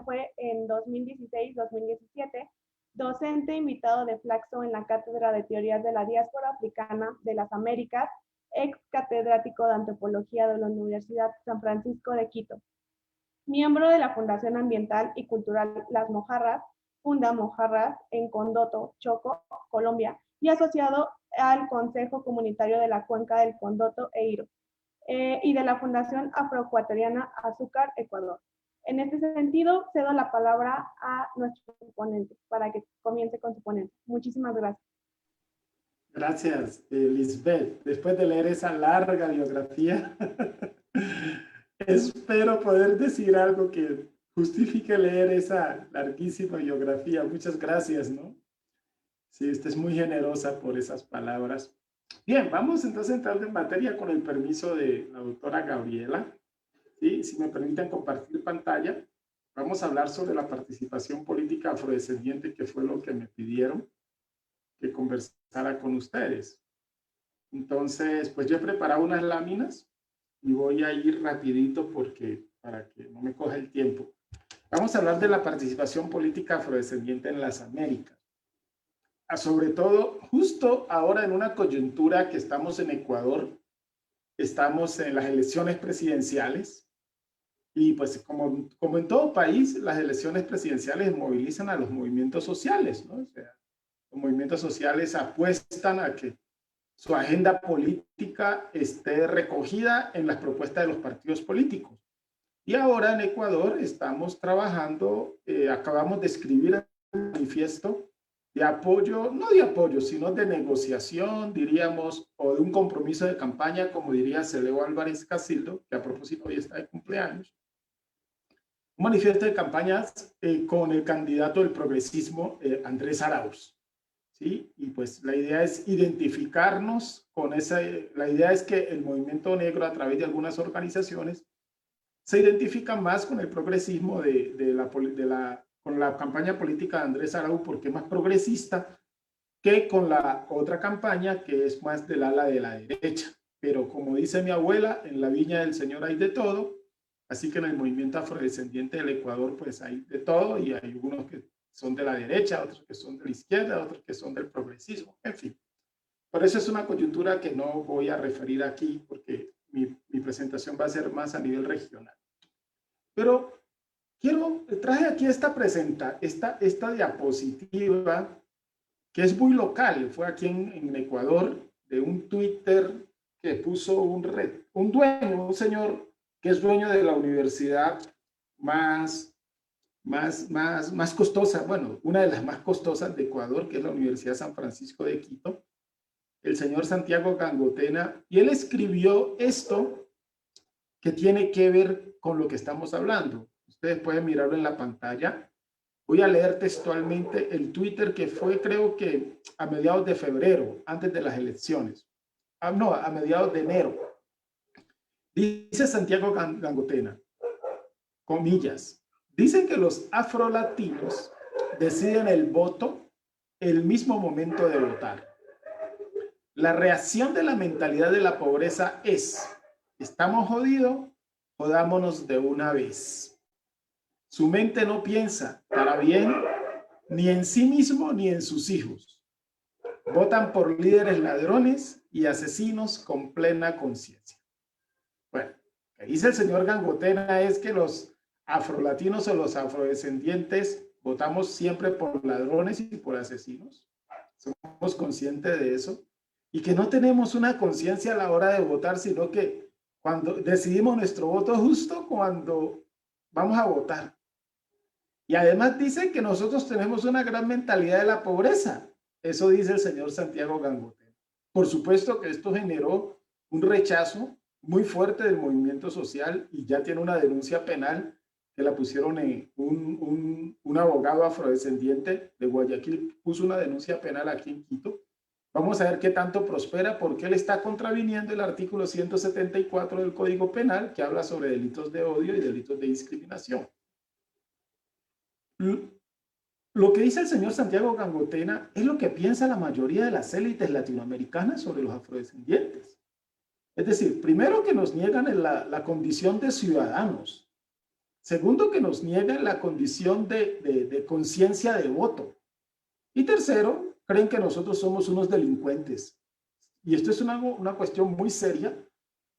Fue en 2016-2017, docente invitado de Flaxo en la Cátedra de Teorías de la Diáspora Africana de las Américas, ex catedrático de Antropología de la Universidad San Francisco de Quito. Miembro de la Fundación Ambiental y Cultural Las Mojarras, Funda Mojarras, en Condoto, Chocó, Colombia, y asociado al Consejo Comunitario de la Cuenca del Condoto e Iro, y de la Fundación Afroecuatoriana Azúcar, Ecuador. En este sentido, cedo la palabra a nuestro ponente para que comience con su ponencia. Muchísimas gracias. Gracias, Lisbeth. Después de leer esa larga biografía, espero poder decir algo que justifique leer esa larguísima biografía. Muchas gracias, ¿no? Sí, usted es muy generosa por esas palabras. Bien, vamos entonces a entrar en materia con el permiso de la doctora Gabriela. ¿Sí? Si me permiten compartir pantalla, vamos a hablar sobre la participación política afrodescendiente, que fue lo que me pidieron que conversara con ustedes. Entonces, pues yo he preparado unas láminas y voy a ir rapidito para que no me coja el tiempo. Vamos a hablar de la participación política afrodescendiente en las Américas. Sobre todo, justo ahora en una coyuntura que estamos en Ecuador, estamos en las elecciones presidenciales y pues como en todo país, las elecciones presidenciales movilizan a los movimientos sociales, ¿no? O sea, los movimientos sociales apuestan a que su agenda política esté recogida en las propuestas de los partidos políticos. Y ahora en Ecuador estamos trabajando, acabamos de escribir un manifiesto de apoyo, no de apoyo, sino de negociación, diríamos, o de un compromiso de campaña, como diría Celeo Álvarez Casildo, que a propósito hoy está de cumpleaños. Un manifiesto de campañas con el candidato del progresismo, Andrés Arauz. ¿Sí? Y pues la idea es identificarnos con la idea es que el movimiento negro a través de algunas organizaciones se identifica más con el progresismo con la campaña política de Andrés Arauz, porque es más progresista que con la otra campaña que es más del ala de la derecha. Pero como dice mi abuela, en la viña del Señor hay de todo, así que en el movimiento afrodescendiente del Ecuador pues hay de todo y hay algunos que son de la derecha, otros que son de la izquierda, otros que son del progresismo, en fin. Por eso es una coyuntura que no voy a referir aquí, porque mi presentación va a ser más a nivel regional. Pero traje aquí esta diapositiva que es muy local. Fue aquí en Ecuador, de un Twitter que puso un señor que es dueño de la universidad más costosa, bueno, una de las más costosas de Ecuador, que es la Universidad San Francisco de Quito, el señor Santiago Gangotena, y él escribió esto que tiene que ver con lo que estamos hablando. Ustedes pueden mirarlo en la pantalla. Voy a leer textualmente el Twitter que fue, creo que a mediados de febrero, antes de las elecciones. No, a mediados de enero. Dice Santiago Gangotena, comillas, dicen que los afrolatinos deciden el voto el mismo momento de votar. La reacción de la mentalidad de la pobreza es, estamos jodidos, jodámonos de una vez. Su mente no piensa para bien ni en sí mismo ni en sus hijos. Votan por líderes ladrones y asesinos con plena conciencia. Bueno, lo que dice el señor Gangotena es que los afrolatinos o los afrodescendientes votamos siempre por ladrones y por asesinos. Somos conscientes de eso. Y que no tenemos una conciencia a la hora de votar, sino que cuando decidimos nuestro voto justo cuando vamos a votar. Y además dice que nosotros tenemos una gran mentalidad de la pobreza. Eso dice el señor Santiago Gangotena. Por supuesto que esto generó un rechazo muy fuerte del movimiento social y ya tiene una denuncia penal que la pusieron en un abogado afrodescendiente de Guayaquil, puso una denuncia penal aquí en Quito. Vamos a ver qué tanto prospera porque él está contraviniendo el artículo 174 del Código Penal que habla sobre delitos de odio y delitos de discriminación. Lo que dice el señor Santiago Gangotena es lo que piensa la mayoría de las élites latinoamericanas sobre los afrodescendientes. Es decir, primero que nos niegan la condición de ciudadanos. Segundo, que nos niegan la condición de conciencia de voto. Y tercero, creen que nosotros somos unos delincuentes. Y esto es una cuestión muy seria,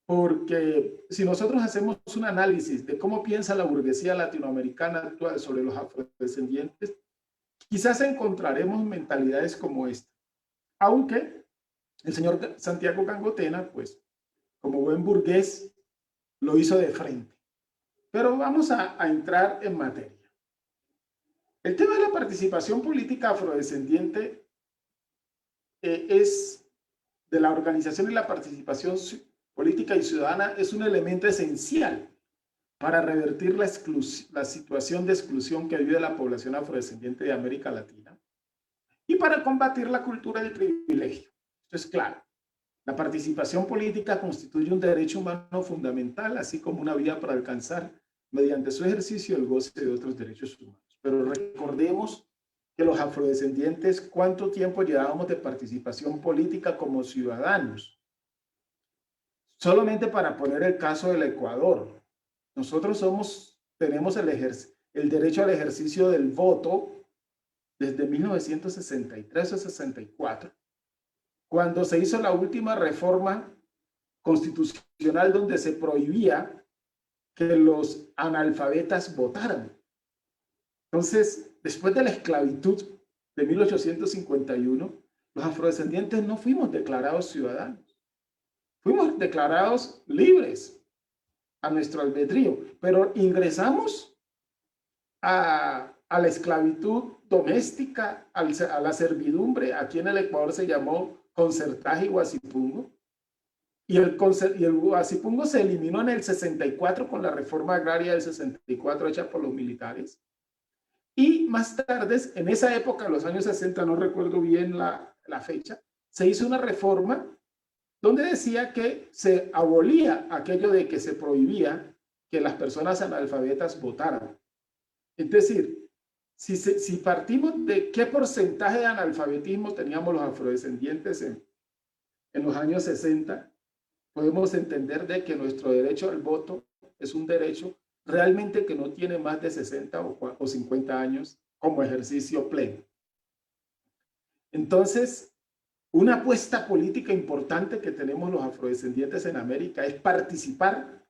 porque si nosotros hacemos un análisis de cómo piensa la burguesía latinoamericana actual sobre los afrodescendientes, quizás encontraremos mentalidades como esta. Aunque el señor Santiago Gangotena, pues, como buen burgués, lo hizo de frente. Pero vamos a entrar en materia. El tema de la participación política afrodescendiente es de la organización y la participación política y ciudadana es un elemento esencial para revertir la situación de exclusión que vive la población afrodescendiente de América Latina y para combatir la cultura del privilegio. Esto es claro. La participación política constituye un derecho humano fundamental, así como una vía para alcanzar, mediante su ejercicio, el goce de otros derechos humanos. Pero recordemos que los afrodescendientes, ¿cuánto tiempo llevábamos de participación política como ciudadanos? Solamente para poner el caso del Ecuador, nosotros tenemos el derecho al ejercicio del voto desde 1963 o 64, cuando se hizo la última reforma constitucional donde se prohibía que los analfabetas votaran. Entonces, después de la esclavitud de 1851, los afrodescendientes no fuimos declarados ciudadanos. Fuimos declarados libres a nuestro albedrío, pero ingresamos a la esclavitud doméstica, a la servidumbre. Aquí en el Ecuador se llamó concertaje y huasipungo. Y el huasipungo se eliminó en el 64 con la reforma agraria del 64 hecha por los militares. Y más tarde, en esa época, en los años 60, no recuerdo bien la fecha, se hizo una reforma donde decía que se abolía aquello de que se prohibía que las personas analfabetas votaran. Es decir, si partimos de qué porcentaje de analfabetismo teníamos los afrodescendientes en los años 60, podemos entender de que nuestro derecho al voto es un derecho realmente que no tiene más de 60 o 50 años como ejercicio pleno. Entonces, una apuesta política importante que tenemos los afrodescendientes en América es participar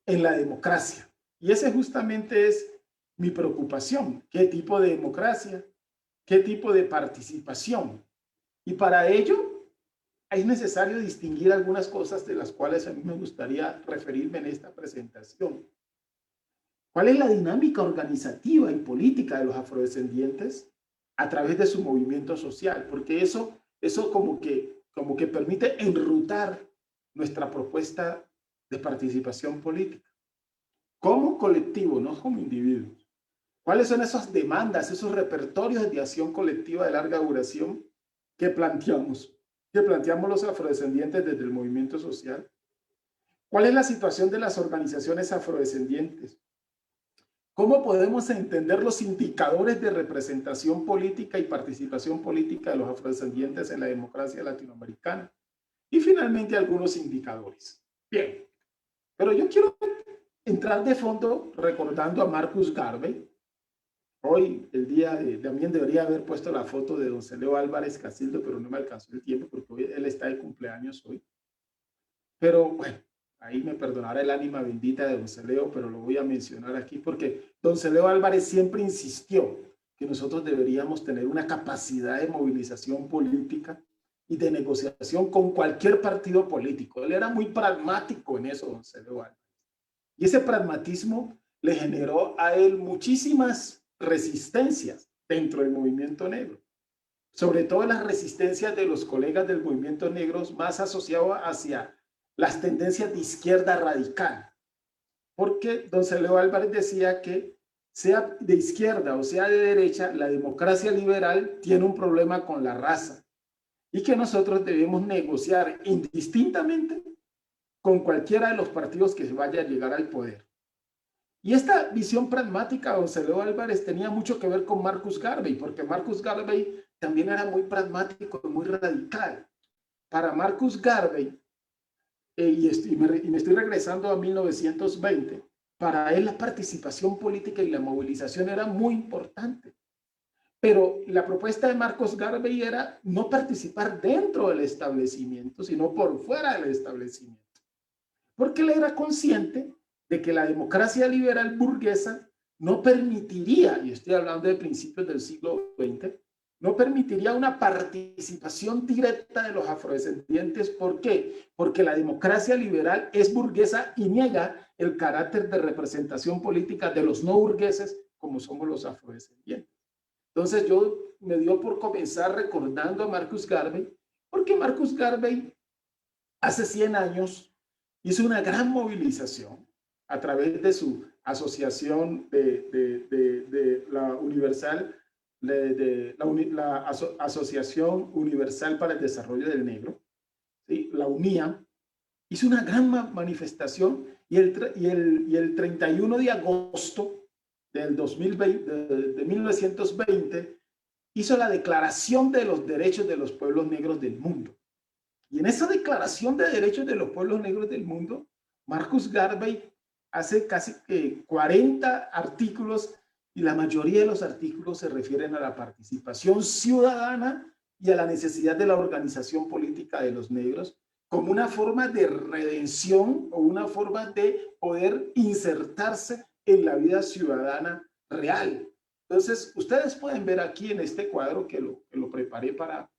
en la democracia. Y esa justamente es mi preocupación. ¿Qué tipo de democracia? ¿Qué tipo de participación? Y para ello es necesario distinguir algunas cosas de las cuales a mí me gustaría referirme en esta presentación. ¿Cuál es la dinámica organizativa y política de los afrodescendientes a través de su movimiento social? Porque eso como que permite enrutar nuestra propuesta de participación política. Como colectivo, no como individuos. ¿Cuáles son esas demandas, esos repertorios de acción colectiva de larga duración que planteamos los afrodescendientes desde el movimiento social? ¿Cuál es la situación de las organizaciones afrodescendientes? ¿Cómo podemos entender los indicadores de representación política y participación política de los afrodescendientes en la democracia latinoamericana? Y finalmente algunos indicadores. Bien, pero yo quiero entrar de fondo recordando a Marcus Garvey. Hoy, el día también debería haber puesto la foto de don Celeo Álvarez Casildo, pero no me alcanzó el tiempo porque hoy él está de cumpleaños hoy. Pero bueno, ahí me perdonará el ánima bendita de don Celeo, pero lo voy a mencionar aquí porque don Celeo Álvarez siempre insistió que nosotros deberíamos tener una capacidad de movilización política y de negociación con cualquier partido político. Él era muy pragmático en eso, don Celeo Álvarez. Y ese pragmatismo le generó a él muchísimas resistencias dentro del movimiento negro. Sobre todo las resistencias de los colegas del movimiento negro más asociados hacia las tendencias de izquierda radical. Porque don Celeo Álvarez decía que sea de izquierda o sea de derecha, la democracia liberal tiene un problema con la raza y que nosotros debemos negociar indistintamente con cualquiera de los partidos que se vaya a llegar al poder. Y esta visión pragmática de don Celeo Álvarez tenía mucho que ver con Marcus Garvey, porque Marcus Garvey también era muy pragmático y muy radical. Para Marcus Garvey, y me estoy regresando a 1920, para él la participación política y la movilización era muy importante. Pero la propuesta de Marcus Garvey era no participar dentro del establecimiento, sino por fuera del establecimiento. Porque él era consciente de que la democracia liberal burguesa no permitiría, y estoy hablando de principios del siglo XX, no permitiría una participación directa de los afrodescendientes. ¿Por qué? Porque la democracia liberal es burguesa y niega el carácter de representación política de los no burgueses como somos los afrodescendientes. Entonces yo me dio por comenzar recordando a Marcus Garvey, porque Marcus Garvey hace 100 años hizo una gran movilización a través de su asociación de la Universal, la Asociación Universal para el Desarrollo del Negro, ¿sí? La UNIA, hizo una gran manifestación y el 31 de agosto del 2020, de 1920, hizo la Declaración de los Derechos de los Pueblos Negros del Mundo. Y en esa Declaración de Derechos de los Pueblos Negros del Mundo, Marcus Garvey hace casi 40 artículos y la mayoría de los artículos se refieren a la participación ciudadana y a la necesidad de la organización política de los negros como una forma de redención o una forma de poder insertarse en la vida ciudadana real. Entonces, ustedes pueden ver aquí en este cuadro que lo preparé para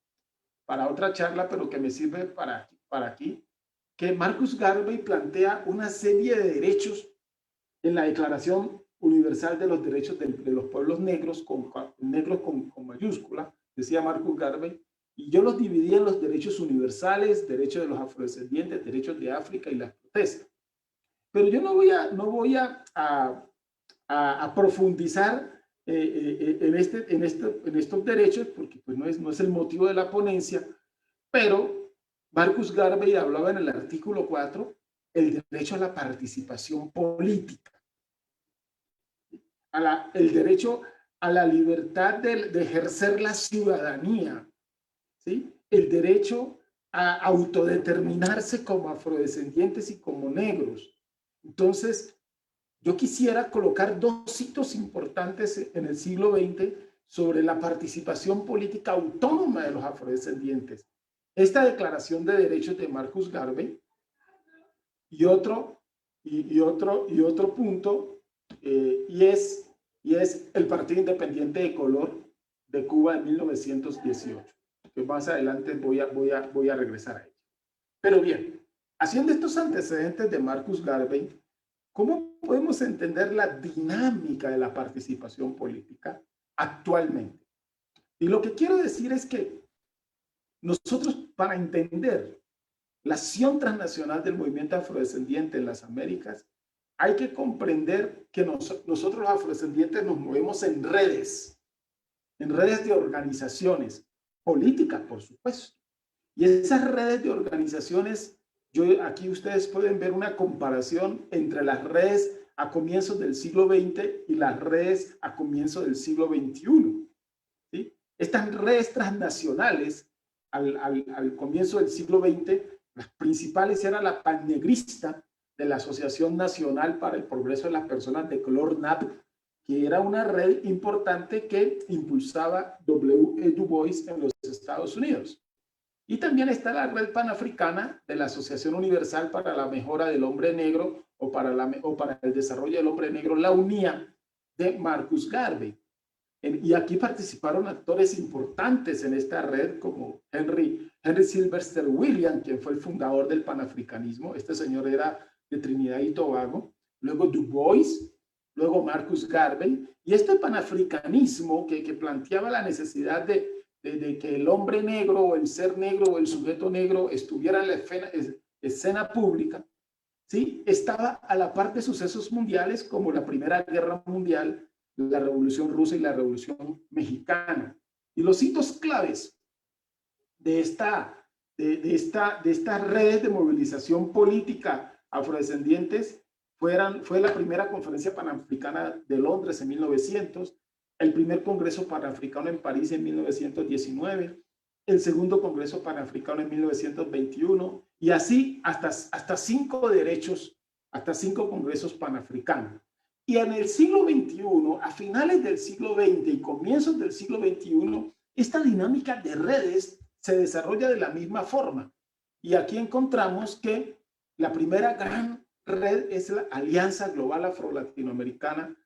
otra charla, pero que me sirve para aquí, que Marcus Garvey plantea una serie de derechos en la Declaración Universal de los Derechos de los Pueblos Negros, con mayúscula, decía Marcus Garvey, y yo los dividí en los derechos universales, derechos de los afrodescendientes, derechos de África y las protestas. Pero yo no voy a profundizar en estos derechos, porque pues no es el motivo de la ponencia, pero Marcus Garvey hablaba en el artículo 4 el derecho a la participación política, el derecho a la libertad de ejercer la ciudadanía, ¿sí? El derecho a autodeterminarse como afrodescendientes y como negros. Entonces, yo quisiera colocar dos hitos importantes en el siglo XX sobre la participación política autónoma de los afrodescendientes. esta Declaración de Derechos de Marcus Garvey y otro punto, y es el Partido Independiente de Color de Cuba en 1918, que más adelante voy a regresar a ello. Pero bien, haciendo estos antecedentes de Marcus Garvey, ¿cómo podemos entender la dinámica de la participación política actualmente? Y lo que quiero decir es que nosotros, para entender la acción transnacional del movimiento afrodescendiente en las Américas, hay que comprender que nosotros los afrodescendientes nos movemos en redes de organizaciones políticas, por supuesto. Y esas redes de organizaciones, aquí ustedes pueden ver una comparación entre las redes a comienzos del siglo XX y las redes a comienzos del siglo XXI. ¿Sí? Estas redes transnacionales al comienzo del siglo XX, las principales eran la pannegrista de la Asociación Nacional para el Progreso de las Personas de Color, NAP, que era una red importante que impulsaba W.E. Du Bois en los Estados Unidos. Y también está la red panafricana de la Asociación Universal para la Mejora del Hombre Negro o para el Desarrollo del Hombre Negro, la UNIA, de Marcus Garvey. Y aquí participaron actores importantes en esta red como Henry Sylvester Williams, quien fue el fundador del panafricanismo. Este señor era de Trinidad y Tobago. Luego Du Bois, luego Marcus Garvey. Y este panafricanismo que planteaba la necesidad de que el hombre negro o el ser negro o el sujeto negro estuviera en la escena pública, ¿sí? Estaba a la par de sucesos mundiales como la Primera Guerra Mundial, la Revolución Rusa y la Revolución Mexicana. Y los hitos claves de estas redes de movilización política afrodescendientes fue la primera Conferencia Panafricana de Londres en 1900, el primer Congreso Panafricano en París en 1919, el segundo Congreso Panafricano en 1921, y así hasta 5 derechos, hasta 5 congresos panafricanos. Y en el siglo XXI, a finales del siglo XX y comienzos del siglo XXI, esta dinámica de redes se desarrolla de la misma forma. Y aquí encontramos que la primera gran red es la Alianza Global Afro-Latinoamericana,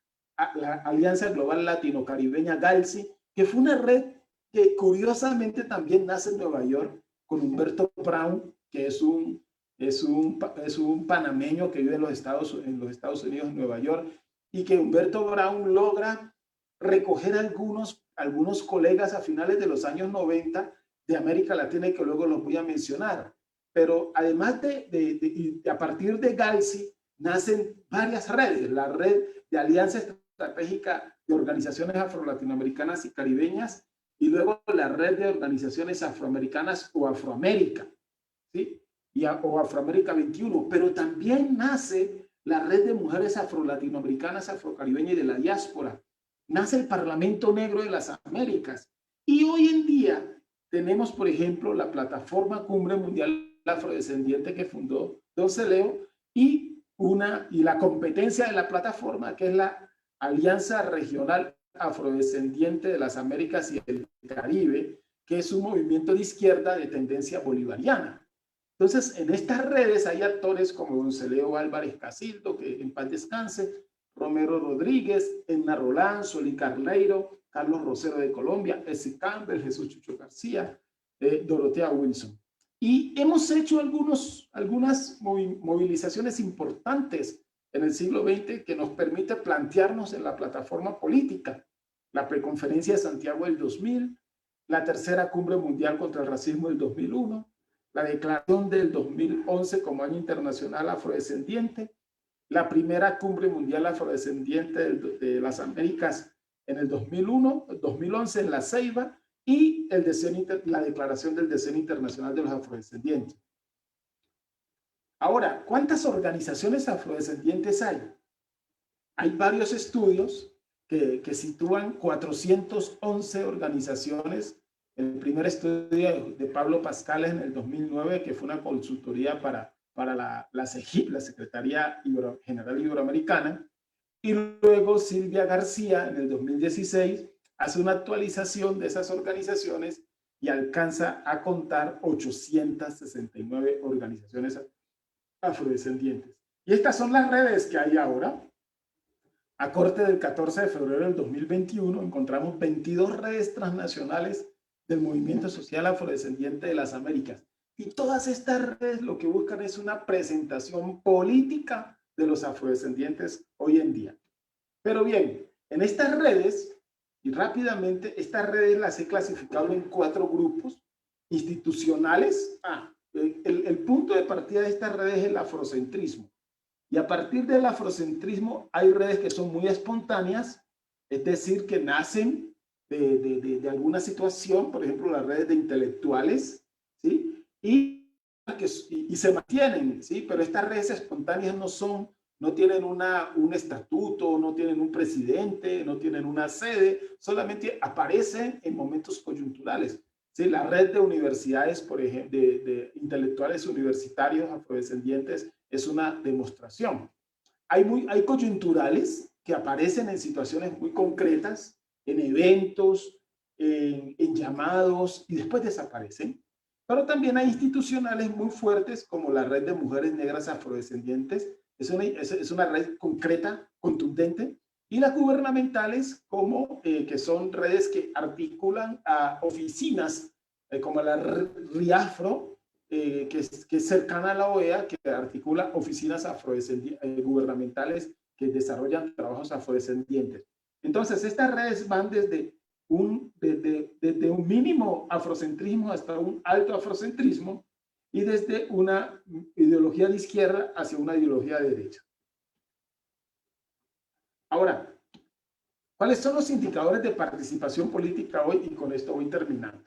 la Alianza Global Latino-Caribeña, GALCI, que fue una red que curiosamente también nace en Nueva York con Humberto Brown, que es un panameño que vive en los Estados Unidos, en Nueva York, y que Humberto Brown logra recoger algunos colegas a finales de los años 90 de América Latina, y que luego los voy a mencionar. Pero además a partir de GALCI nacen varias redes, la red de Alianza Estratégica de Organizaciones Afro-Latinoamericanas y Caribeñas, y luego la red de organizaciones afroamericanas o Afroamérica, ¿sí? O Afroamérica 21, pero también nace la red de mujeres afro-latinoamericanas, afrocaribeñas y de la diáspora. Nace el Parlamento Negro de las Américas. Y hoy en día tenemos, por ejemplo, la plataforma Cumbre Mundial Afrodescendiente que fundó Don Celeo y la competencia de la plataforma, que es la Alianza Regional Afrodescendiente de las Américas y el Caribe, que es un movimiento de izquierda de tendencia bolivariana. Entonces, en estas redes hay actores como Don Celeo Álvarez Casildo, que en paz descanse, Romero Rodríguez, Edna Rolán, Soli Carneiro, Carlos Rosero de Colombia, S. Campbell, Jesús Chucho García, Dorotea Wilson. Y hemos hecho algunas movilizaciones importantes en el siglo XX que nos permite plantearnos en la plataforma política. La preconferencia de Santiago del 2000, la tercera Cumbre Mundial contra el Racismo del 2001, la declaración del 2011 como Año Internacional Afrodescendiente, la primera Cumbre Mundial Afrodescendiente de las Américas en el 2011 en La Ceiba, y la declaración del Decenio Internacional de los Afrodescendientes. Ahora, ¿cuántas organizaciones afrodescendientes hay? Hay varios estudios que sitúan 411 organizaciones. El primer estudio de Pablo Pascales en el 2009, que fue una consultoría para la CEGIP, la Secretaría General Iberoamericana, y luego Silvia García en el 2016 hace una actualización de esas organizaciones y alcanza a contar 869 organizaciones afrodescendientes. Y estas son las redes que hay ahora. A corte del 14 de febrero del 2021 encontramos 22 redes transnacionales del movimiento social afrodescendiente de las Américas. Y todas estas redes lo que buscan es una presentación política de los afrodescendientes hoy en día. Pero bien, en estas redes, y rápidamente, estas redes las he clasificado en 4 grupos institucionales. El punto de partida de estas redes es el afrocentrismo. Y a partir del afrocentrismo hay redes que son muy espontáneas, es decir, que nacen de alguna situación, por ejemplo, las redes de intelectuales, ¿sí? Y se mantienen, ¿sí? Pero estas redes espontáneas no tienen un estatuto, no tienen un presidente, no tienen una sede, solamente aparecen en momentos coyunturales. ¿Sí? La red de universidades, por ejemplo, de intelectuales universitarios afrodescendientes es una demostración. Hay coyunturales que aparecen en situaciones muy concretas, en eventos, en llamados, y después desaparecen. Pero también hay institucionales muy fuertes como la Red de Mujeres Negras Afrodescendientes, es una red concreta, contundente, y las gubernamentales como que son redes que articulan a oficinas como la RIAFRO, que es cercana a la OEA, que articula oficinas gubernamentales que desarrollan trabajos afrodescendientes. Entonces, estas redes van desde un mínimo afrocentrismo hasta un alto afrocentrismo y desde una ideología de izquierda hacia una ideología de derecha. Ahora, ¿cuáles son los indicadores de participación política hoy? Y con esto voy terminando.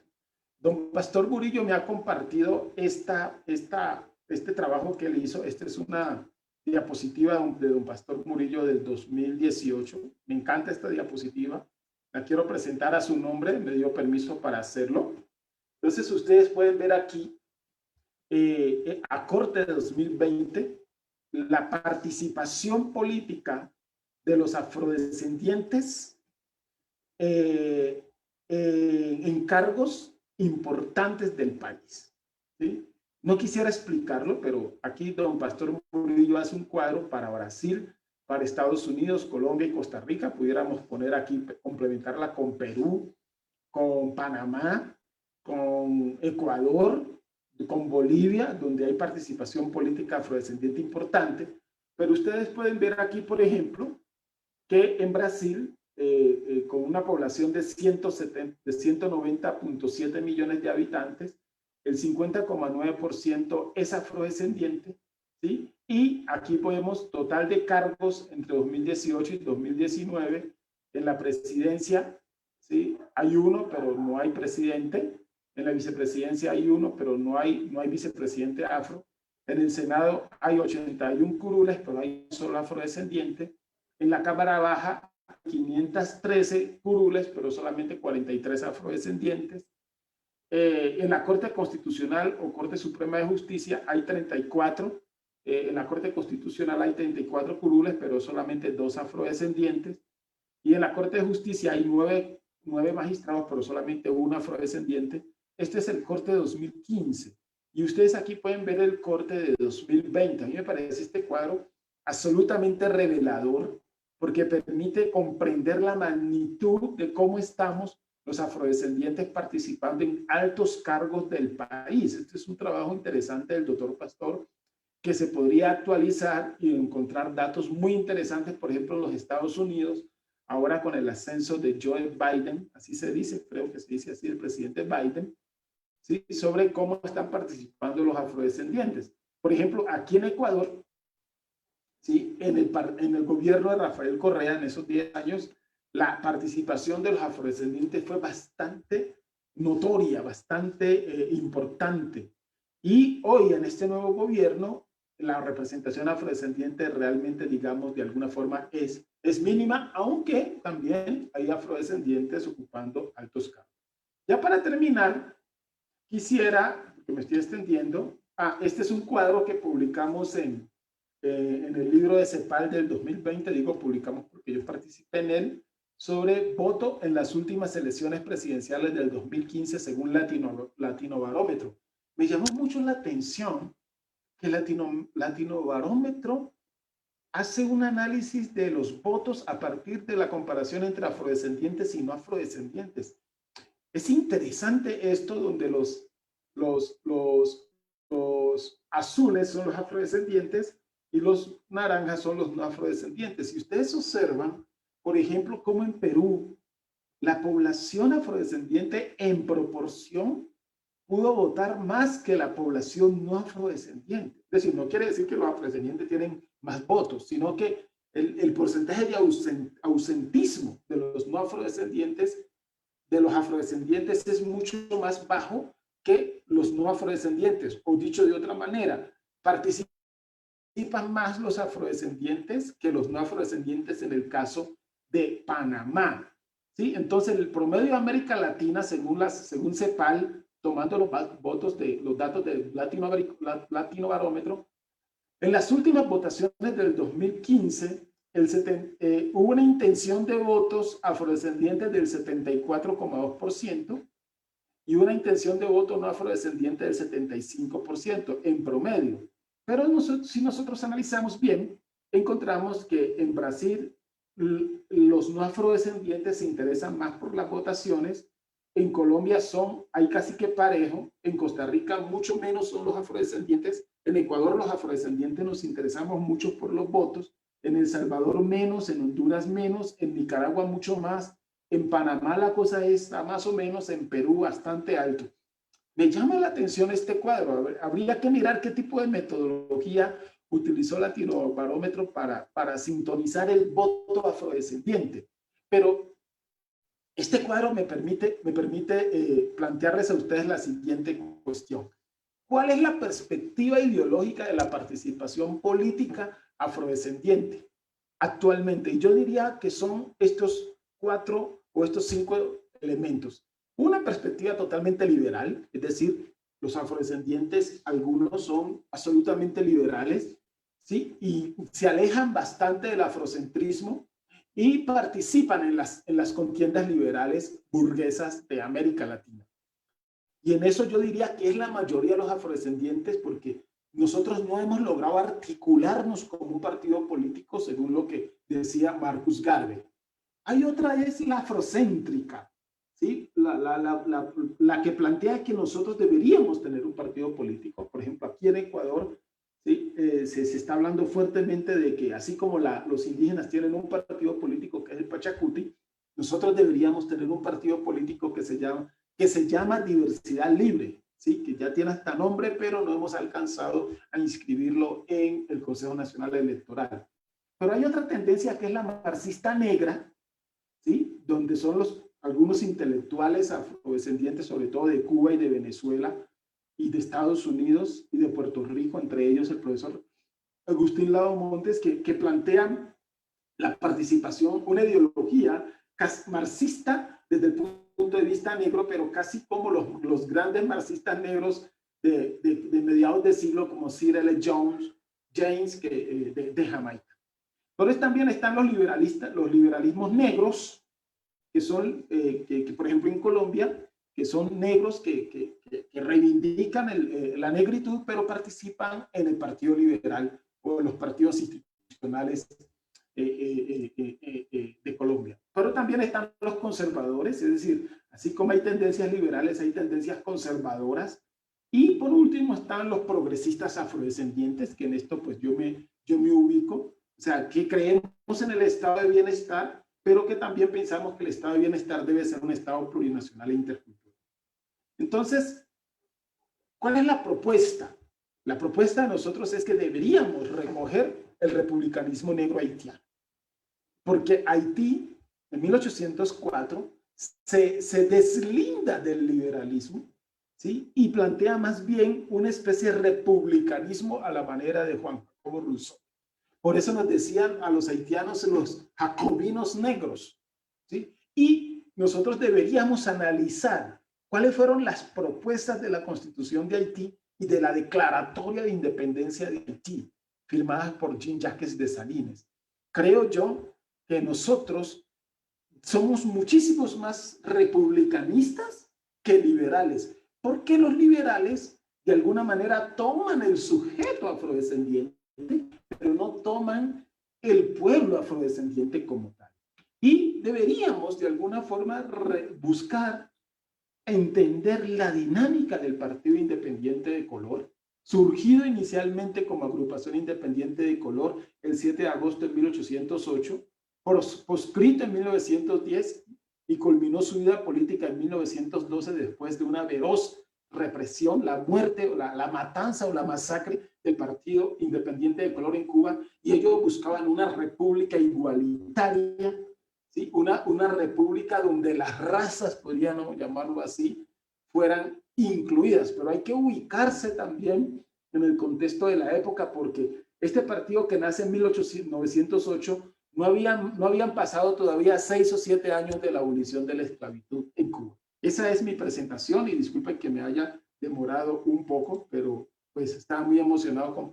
Don Pastor Murillo me ha compartido este trabajo que él hizo. Esta es una diapositiva de don Pastor Murillo del 2018. Me encanta esta diapositiva. La quiero presentar a su nombre. Me dio permiso para hacerlo. Entonces, ustedes pueden ver aquí, a corte de 2020, la participación política de los afrodescendientes en cargos importantes del país, ¿sí? No quisiera explicarlo, pero aquí don Pastor Murillo hace un cuadro para Brasil, para Estados Unidos, Colombia y Costa Rica. Pudiéramos poner aquí, complementarla con Perú, con Panamá, con Ecuador, con Bolivia, donde hay participación política afrodescendiente importante. Pero ustedes pueden ver aquí, por ejemplo, que en Brasil, con una población de 190.7 millones de habitantes, el 50,9% es afrodescendiente, ¿sí? Y aquí podemos total de cargos entre 2018 y 2019 en la presidencia, ¿sí? Hay uno, pero no hay presidente. En la vicepresidencia hay uno, pero no hay vicepresidente afro. En el Senado hay 81 curules, pero hay solo afrodescendiente. En la Cámara Baja, 513 curules, pero solamente 43 afrodescendientes. En la Corte Constitucional o Corte Suprema de Justicia hay 34. En la Corte Constitucional hay 34 curules, pero solamente 2 afrodescendientes. Y en la Corte de Justicia hay 9 magistrados, pero solamente 1 afrodescendiente. Este es el corte de 2015. Y ustedes aquí pueden ver el corte de 2020. A mí me parece este cuadro absolutamente revelador, porque permite comprender la magnitud de cómo estamos los afrodescendientes participando en altos cargos del país. Este es un trabajo interesante del doctor Pastor, que se podría actualizar y encontrar datos muy interesantes, por ejemplo, en los Estados Unidos, ahora con el ascenso de Joe Biden, así se dice, creo que se dice así, el presidente Biden, ¿sí? Sobre cómo están participando los afrodescendientes. Por ejemplo, aquí en Ecuador, ¿sí? En el gobierno de Rafael Correa, en esos 10 años, la participación de los afrodescendientes fue bastante notoria, bastante importante. Y hoy, en este nuevo gobierno, la representación afrodescendiente realmente, digamos, de alguna forma es mínima, aunque también hay afrodescendientes ocupando altos cargos. Ya para terminar, quisiera, que me estoy extendiendo, este es un cuadro que publicamos en el libro de CEPAL del 2020, digo publicamos porque yo participé en él, sobre voto en las últimas elecciones presidenciales del 2015 según Latino Barómetro. Me llamó mucho la atención que Latino Barómetro hace un análisis de los votos a partir de la comparación entre afrodescendientes y no afrodescendientes. Es interesante esto donde los azules son los afrodescendientes y los naranjas son los no afrodescendientes. Y ustedes observan, por ejemplo, cómo en Perú la población afrodescendiente en proporción pudo votar más que la población no afrodescendiente. Es decir, no quiere decir que los afrodescendientes tienen más votos, sino que el porcentaje de ausentismo de los no afrodescendientes, de los afrodescendientes, es mucho más bajo que los no afrodescendientes. O dicho de otra manera, participan más los afrodescendientes que los no afrodescendientes en el caso de Panamá. ¿Sí? Entonces, el promedio de América Latina, según CEPAL, tomando los datos del Latino Barómetro, en las últimas votaciones del 2015, hubo una intención de votos afrodescendientes del 74,2% y una intención de voto no afrodescendiente del 75% en promedio. Pero si nosotros analizamos bien, encontramos que en Brasil los no afrodescendientes se interesan más por las votaciones. En Colombia hay casi que parejo. En Costa Rica mucho menos son los afrodescendientes. En Ecuador los afrodescendientes nos interesamos mucho por los votos. En El Salvador menos, en Honduras menos, en Nicaragua mucho más. En Panamá la cosa está más o menos, en Perú bastante alto. Me llama la atención este cuadro. Habría que mirar qué tipo de metodología utilizó Latino Barómetro para sintonizar el voto afrodescendiente. Pero este cuadro me permite plantearles a ustedes la siguiente cuestión. ¿Cuál es la perspectiva ideológica de la participación política afrodescendiente actualmente? Y yo diría que son estos 4 o estos 5 elementos. Una perspectiva totalmente liberal, es decir, los afrodescendientes, algunos son absolutamente liberales, ¿sí? Y se alejan bastante del afrocentrismo y participan en las contiendas liberales burguesas de América Latina. Y en eso yo diría que es la mayoría de los afrodescendientes, porque nosotros no hemos logrado articularnos como un partido político, según lo que decía Marcus Garvey. Hay otra, es la afrocéntrica, ¿sí? La que plantea que nosotros deberíamos tener un partido político. Por ejemplo, aquí en Ecuador, ¿sí? Se está hablando fuertemente de que así como los indígenas tienen un partido político que es el Pachacuti, nosotros deberíamos tener un partido político que se llama Diversidad Libre, ¿sí? Que ya tiene hasta nombre, pero no hemos alcanzado a inscribirlo en el Consejo Nacional Electoral. Pero hay otra tendencia que es la marxista negra, ¿sí? Donde son algunos intelectuales afrodescendientes, sobre todo de Cuba y de Venezuela, y de Estados Unidos y de Puerto Rico, entre ellos el profesor Agustín Lado Montes, que plantean la participación, una ideología marxista desde el punto de vista negro, pero casi como los grandes marxistas negros de mediados de siglo, como Sir L. James de Jamaica. Pero también están los liberalismos negros, que son, que por ejemplo en Colombia, que son negros que reivindican la negritud, pero participan en el Partido Liberal o en los partidos institucionales de Colombia. Pero también están los conservadores, es decir, así como hay tendencias liberales, hay tendencias conservadoras. Y por último están los progresistas afrodescendientes, que en esto pues yo me ubico, o sea, que creemos en el estado de bienestar, pero que también pensamos que el estado de bienestar debe ser un estado plurinacional e intercultural. Entonces, ¿cuál es la propuesta? La propuesta de nosotros es que deberíamos recoger el republicanismo negro haitiano, porque Haití en 1804 se deslinda del liberalismo, ¿sí? Y plantea más bien una especie de republicanismo a la manera de Juan Jacobo Rousseau. Por eso nos decían a los haitianos los jacobinos negros, ¿sí? Y nosotros deberíamos analizar cuáles fueron las propuestas de la Constitución de Haití y de la Declaratoria de Independencia de Haití, firmadas por Jean-Jacques Dessalines. Creo yo que nosotros somos muchísimos más republicanistas que liberales, porque los liberales de alguna manera toman el sujeto afrodescendiente, pero no toman el pueblo afrodescendiente como tal. Y deberíamos de alguna forma buscar entender la dinámica del Partido Independiente de Color, surgido inicialmente como agrupación independiente de color el 7 de agosto de 1808, proscrito en 1910 y culminó su vida política en 1912 después de una feroz represión, la muerte, la matanza o la masacre del Partido Independiente de Color en Cuba, y ellos buscaban una república igualitaria, ¿sí? Una república donde las razas, podríamos llamarlo así, fueran incluidas, pero hay que ubicarse también en el contexto de la época, porque este partido que nace en 1908 no habían pasado todavía 6 o 7 años de la abolición de la esclavitud en Cuba. Esa es mi presentación y disculpen que me haya demorado un poco, pero pues estaba muy emocionado con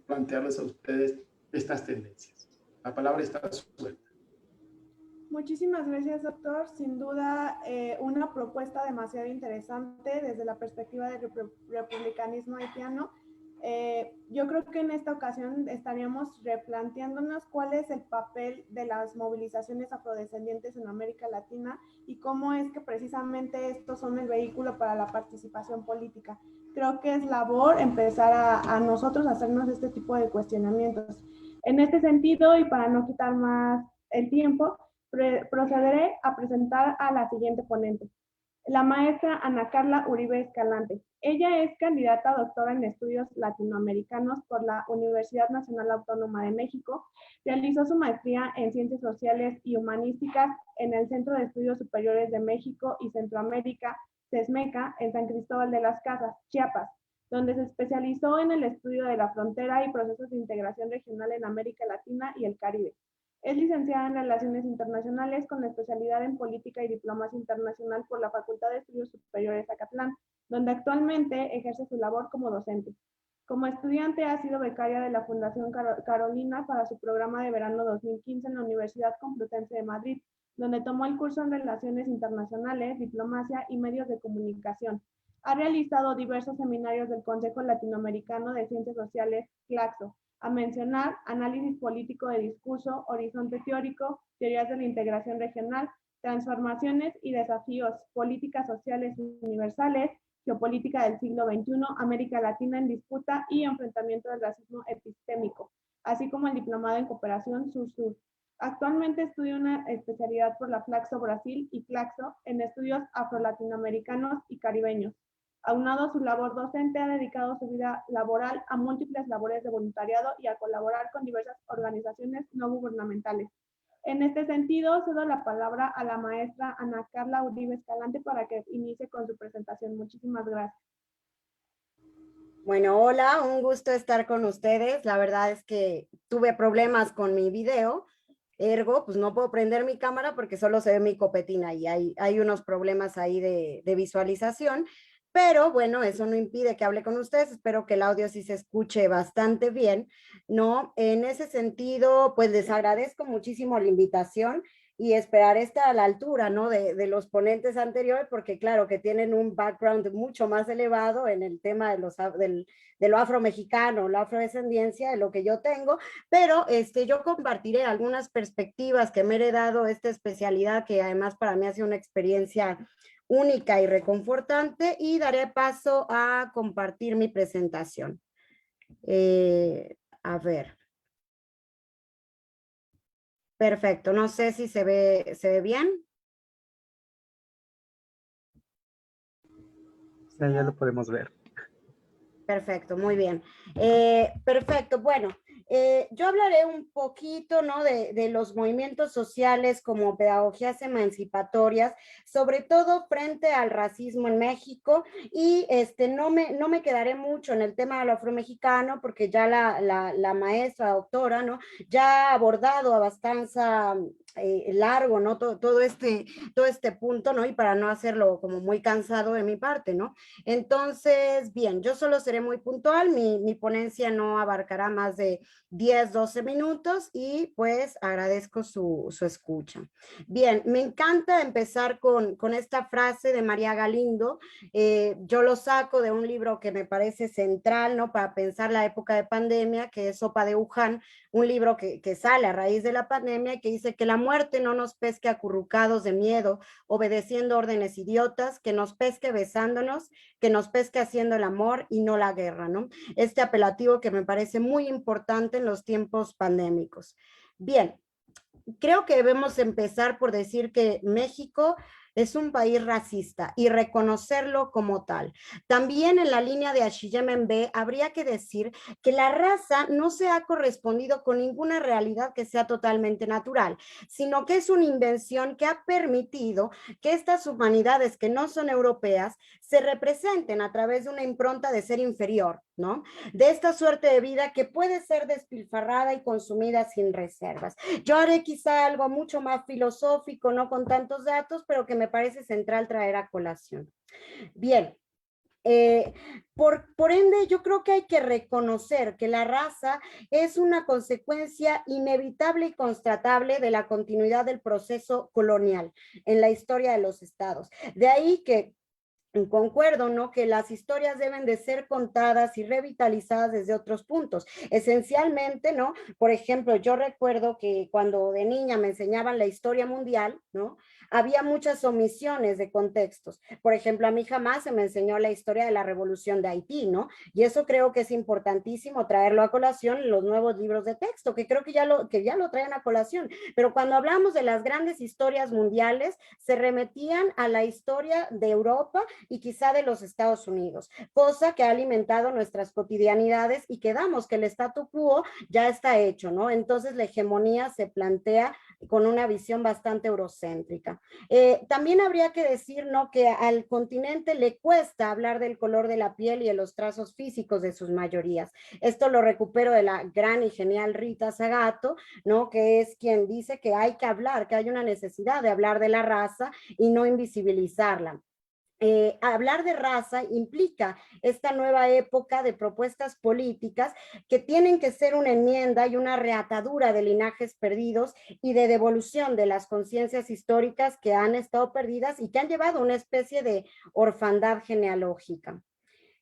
plantearles a ustedes estas tendencias. La palabra está suelta. Muchísimas gracias, doctor. Sin duda, una propuesta demasiado interesante desde la perspectiva del republicanismo haitiano. Yo creo que en esta ocasión estaríamos replanteándonos cuál es el papel de las movilizaciones afrodescendientes en América Latina y cómo es que precisamente estos son el vehículo para la participación política. Creo que es labor empezar a nosotros hacernos este tipo de cuestionamientos. En este sentido, y para no quitar más el tiempo, procederé a presentar a la siguiente ponente, la maestra Ana Carla Uribe Escalante. Ella es candidata a doctora en estudios latinoamericanos por la Universidad Nacional Autónoma de México. Realizó su maestría en Ciencias Sociales y Humanísticas en el Centro de Estudios Superiores de México y Centroamérica, CESMECA, en San Cristóbal de las Casas, Chiapas, donde se especializó en el estudio de la frontera y procesos de integración regional en América Latina y el Caribe. Es licenciada en Relaciones Internacionales con especialidad en Política y Diplomacia Internacional por la Facultad de Estudios Superiores Acatlán, donde actualmente ejerce su labor como docente. Como estudiante ha sido becaria de la Fundación Carolina para su programa de verano 2015 en la Universidad Complutense de Madrid, donde tomó el curso en Relaciones Internacionales, Diplomacia y Medios de Comunicación. Ha realizado diversos seminarios del Consejo Latinoamericano de Ciencias Sociales, CLACSO, a mencionar análisis político de discurso, horizonte teórico, teorías de la integración regional, transformaciones y desafíos, políticas sociales universales, geopolítica del siglo XXI, América Latina en disputa y enfrentamiento del racismo epistémico, así como el diplomado en cooperación sur-sur. Actualmente estudia una especialidad por la Flaxo Brasil y Claxo en estudios afrolatinoamericanos y caribeños. Aunado a su labor docente, ha dedicado su vida laboral a múltiples labores de voluntariado y a colaborar con diversas organizaciones no gubernamentales. En este sentido, cedo la palabra a la maestra Ana Carla Uribe Escalante para que inicie con su presentación. Muchísimas gracias. Bueno, hola, un gusto estar con ustedes. La verdad es que tuve problemas con mi video, ergo, pues no puedo prender mi cámara porque solo se ve mi copetina y hay unos problemas ahí de visualización. Pero bueno, eso no impide que hable con ustedes. Espero que el audio sí se escuche bastante bien, ¿no? En ese sentido, pues les agradezco muchísimo la invitación y esperar estar a la altura, ¿no? De los ponentes anteriores, porque claro que tienen un background mucho más elevado en el tema de lo afromexicano, la afrodescendencia, de lo que yo tengo, pero yo compartiré algunas perspectivas que me he heredado esta especialidad, que además para mí ha sido una experiencia única y reconfortante, y daré paso a compartir mi presentación. A ver. Perfecto, no sé si se ve bien. Ya lo podemos ver. Perfecto, muy bien. Perfecto, bueno, yo hablaré un poquito, ¿no? de los movimientos sociales como pedagogías emancipatorias, sobre todo frente al racismo en México, y no me quedaré mucho en el tema de lo afromexicano, porque ya la maestra doctora, ¿no? ya ha abordado largo, ¿no? Todo este punto, ¿no? Y para no hacerlo como muy cansado de mi parte, ¿no? Entonces, bien, yo solo seré muy puntual, mi ponencia no abarcará más de 10, 12 minutos y pues agradezco su escucha. Bien, me encanta empezar con esta frase de María Galindo. Yo lo saco de un libro que me parece central, ¿no? Para pensar la época de pandemia, que es Sopa de Wuhan, un libro que sale a raíz de la pandemia y que dice que la muerte no nos pesque acurrucados de miedo, obedeciendo órdenes idiotas, que nos pesque besándonos, que nos pesque haciendo el amor y no la guerra, ¿no? Este apelativo que me parece muy importante en los tiempos pandémicos. Bien, creo que debemos empezar por decir que México es un país racista y reconocerlo como tal. También en la línea de Ashiyemembe habría que decir que la raza no se ha correspondido con ninguna realidad que sea totalmente natural, sino que es una invención que ha permitido que estas humanidades que no son europeas se representen a través de una impronta de ser inferior, ¿no? De esta suerte de vida que puede ser despilfarrada y consumida sin reservas. Yo haré quizá algo mucho más filosófico, no con tantos datos, pero que me parece central traer a colación. Bien, por ende, yo creo que hay que reconocer que la raza es una consecuencia inevitable y constatable de la continuidad del proceso colonial en la historia de los estados. De ahí que concuerdo, ¿no? Que las historias deben de ser contadas y revitalizadas desde otros puntos. Esencialmente, ¿no? Por ejemplo, yo recuerdo que cuando de niña me enseñaban la historia mundial, ¿no? Había muchas omisiones de contextos. Por ejemplo, a mí jamás se me enseñó la historia de la revolución de Haití, ¿no? Y eso creo que es importantísimo traerlo a colación en los nuevos libros de texto, que creo que ya lo traen a colación. Pero cuando hablamos de las grandes historias mundiales, se remetían a la historia de Europa y quizá de los Estados Unidos, cosa que ha alimentado nuestras cotidianidades y que damos que el statu quo ya está hecho, ¿no? Entonces la hegemonía se plantea con una visión bastante eurocéntrica. También habría que decir, ¿no? Que al continente le cuesta hablar del color de la piel y de los trazos físicos de sus mayorías. Esto lo recupero de la gran y genial Rita Segato, ¿no? Que es quien dice que hay que hablar, que hay una necesidad de hablar de la raza y no invisibilizarla. Hablar de raza implica esta nueva época de propuestas políticas que tienen que ser una enmienda y una reatadura de linajes perdidos y de devolución de las conciencias históricas que han estado perdidas y que han llevado a una especie de orfandad genealógica.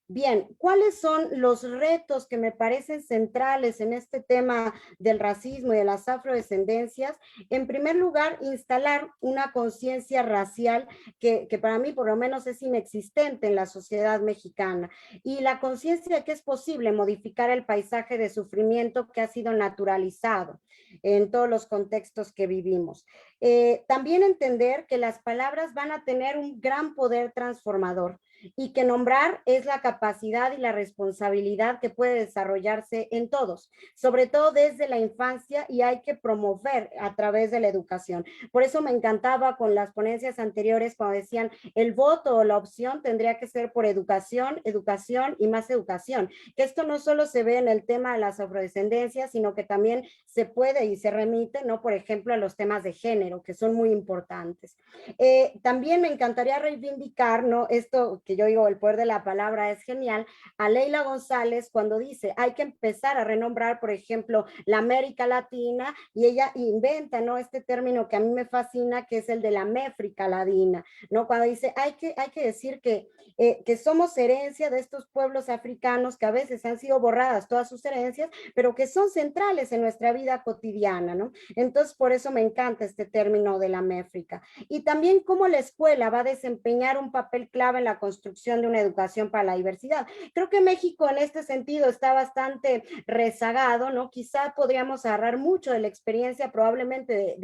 Bien, ¿cuáles son los retos que me parecen centrales en este tema del racismo y de las afrodescendencias? En primer lugar, instalar una conciencia racial que para mí por lo menos es inexistente en la sociedad mexicana, y la conciencia de que es posible modificar el paisaje de sufrimiento que ha sido naturalizado en todos los contextos que vivimos. También entender que las palabras van a tener un gran poder transformador y que nombrar es la capacidad y la responsabilidad que puede desarrollarse en todos, sobre todo desde la infancia, y hay que promover a través de la educación. Por eso me encantaba con las ponencias anteriores cuando decían el voto o la opción tendría que ser por educación, educación y más educación, que esto no solo se ve en el tema de las afrodescendencias, sino que también se puede y se remite, ¿no? Por ejemplo, a los temas de género, que son muy importantes. También me encantaría reivindicar, ¿no? Esto que yo digo, el poder de la palabra es genial, a Leila González cuando dice, hay que empezar a renombrar, por ejemplo, la América Latina, y ella inventa, ¿no? Este término que a mí me fascina, que es el de la Méfrica Latina, ¿no? Cuando dice, hay que decir que somos herencia de estos pueblos africanos que a veces han sido borradas todas sus herencias, pero que son centrales en nuestra vida cotidiana, ¿no? Entonces, por eso me encanta este término de la Méfrica. Y también cómo la escuela va a desempeñar un papel clave en la construcción de una educación para la diversidad. Creo que México en este sentido está bastante rezagado, ¿no? Quizá podríamos agarrar mucho de la experiencia probablemente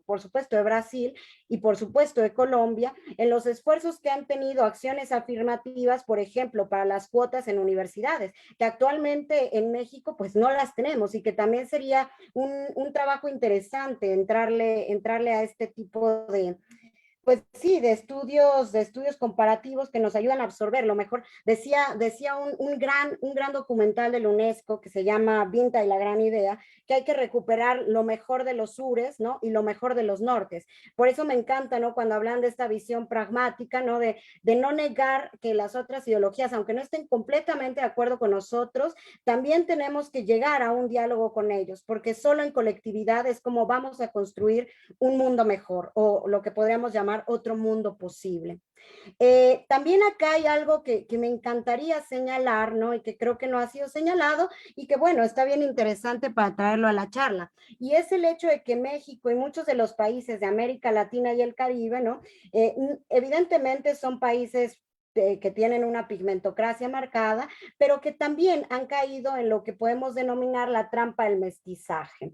por supuesto, de Brasil y por supuesto de Colombia, en los esfuerzos que han tenido acciones afirmativas, por ejemplo, para las cuotas en universidades, que actualmente en México pues no las tenemos, y que también sería un trabajo interesante entrarle a este tipo pues sí, de estudios comparativos que nos ayudan a absorber lo mejor. Decía un gran documental de la UNESCO que se llama Vinta y la gran idea, que hay que recuperar lo mejor de los sures, ¿no? Y lo mejor de los nortes. Por eso me encanta, ¿no? Cuando hablan de esta visión pragmática, ¿no? De no negar que las otras ideologías, aunque no estén completamente de acuerdo con nosotros, también tenemos que llegar a un diálogo con ellos, porque solo en colectividad es como vamos a construir un mundo mejor, o lo que podríamos llamar otro mundo posible. También acá hay algo que me encantaría señalar, ¿no? Y que creo que no ha sido señalado y que, bueno, está bien interesante para traerlo a la charla. Y es el hecho de que México y muchos de los países de América Latina y el Caribe, ¿no? Evidentemente son países que tienen una pigmentocracia marcada, pero que también han caído en lo que podemos denominar la trampa del mestizaje.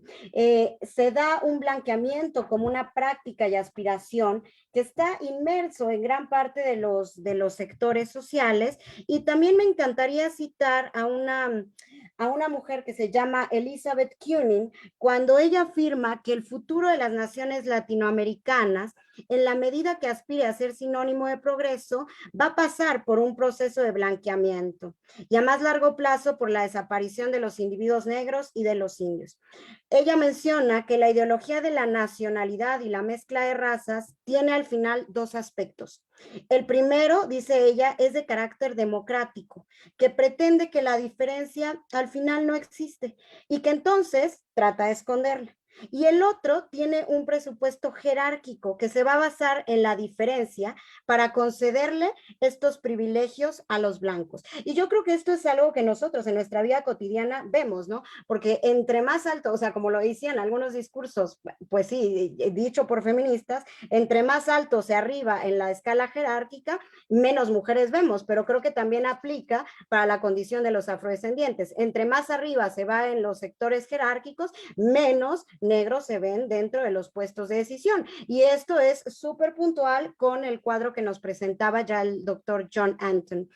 Se da un blanqueamiento como una práctica y aspiración que está inmerso en gran parte de los sectores sociales, y también me encantaría citar a una mujer que se llama Elizabeth Kunin, cuando ella afirma que el futuro de las naciones latinoamericanas, en la medida que aspire a ser sinónimo de progreso, va a pasar por un proceso de blanqueamiento y a más largo plazo por la desaparición de los individuos negros y de los indios. Ella menciona que la ideología de la nacionalidad y la mezcla de razas tiene al final dos aspectos. El primero, dice ella, es de carácter democrático, que pretende que la diferencia al final no existe y que entonces trata de esconderla. Y el otro tiene un presupuesto jerárquico que se va a basar en la diferencia para concederle estos privilegios a los blancos. Y yo creo que esto es algo que nosotros en nuestra vida cotidiana vemos, ¿no? Porque entre más alto, o sea, como lo decían algunos discursos, pues sí, dicho por feministas, entre más alto se arriba en la escala jerárquica, menos mujeres vemos, pero creo que también aplica para la condición de los afrodescendientes. Entre más arriba se va en los sectores jerárquicos, menos negros se ven dentro de los puestos de decisión. Y esto es súper puntual con el cuadro que nos presentaba ya el doctor John Anton.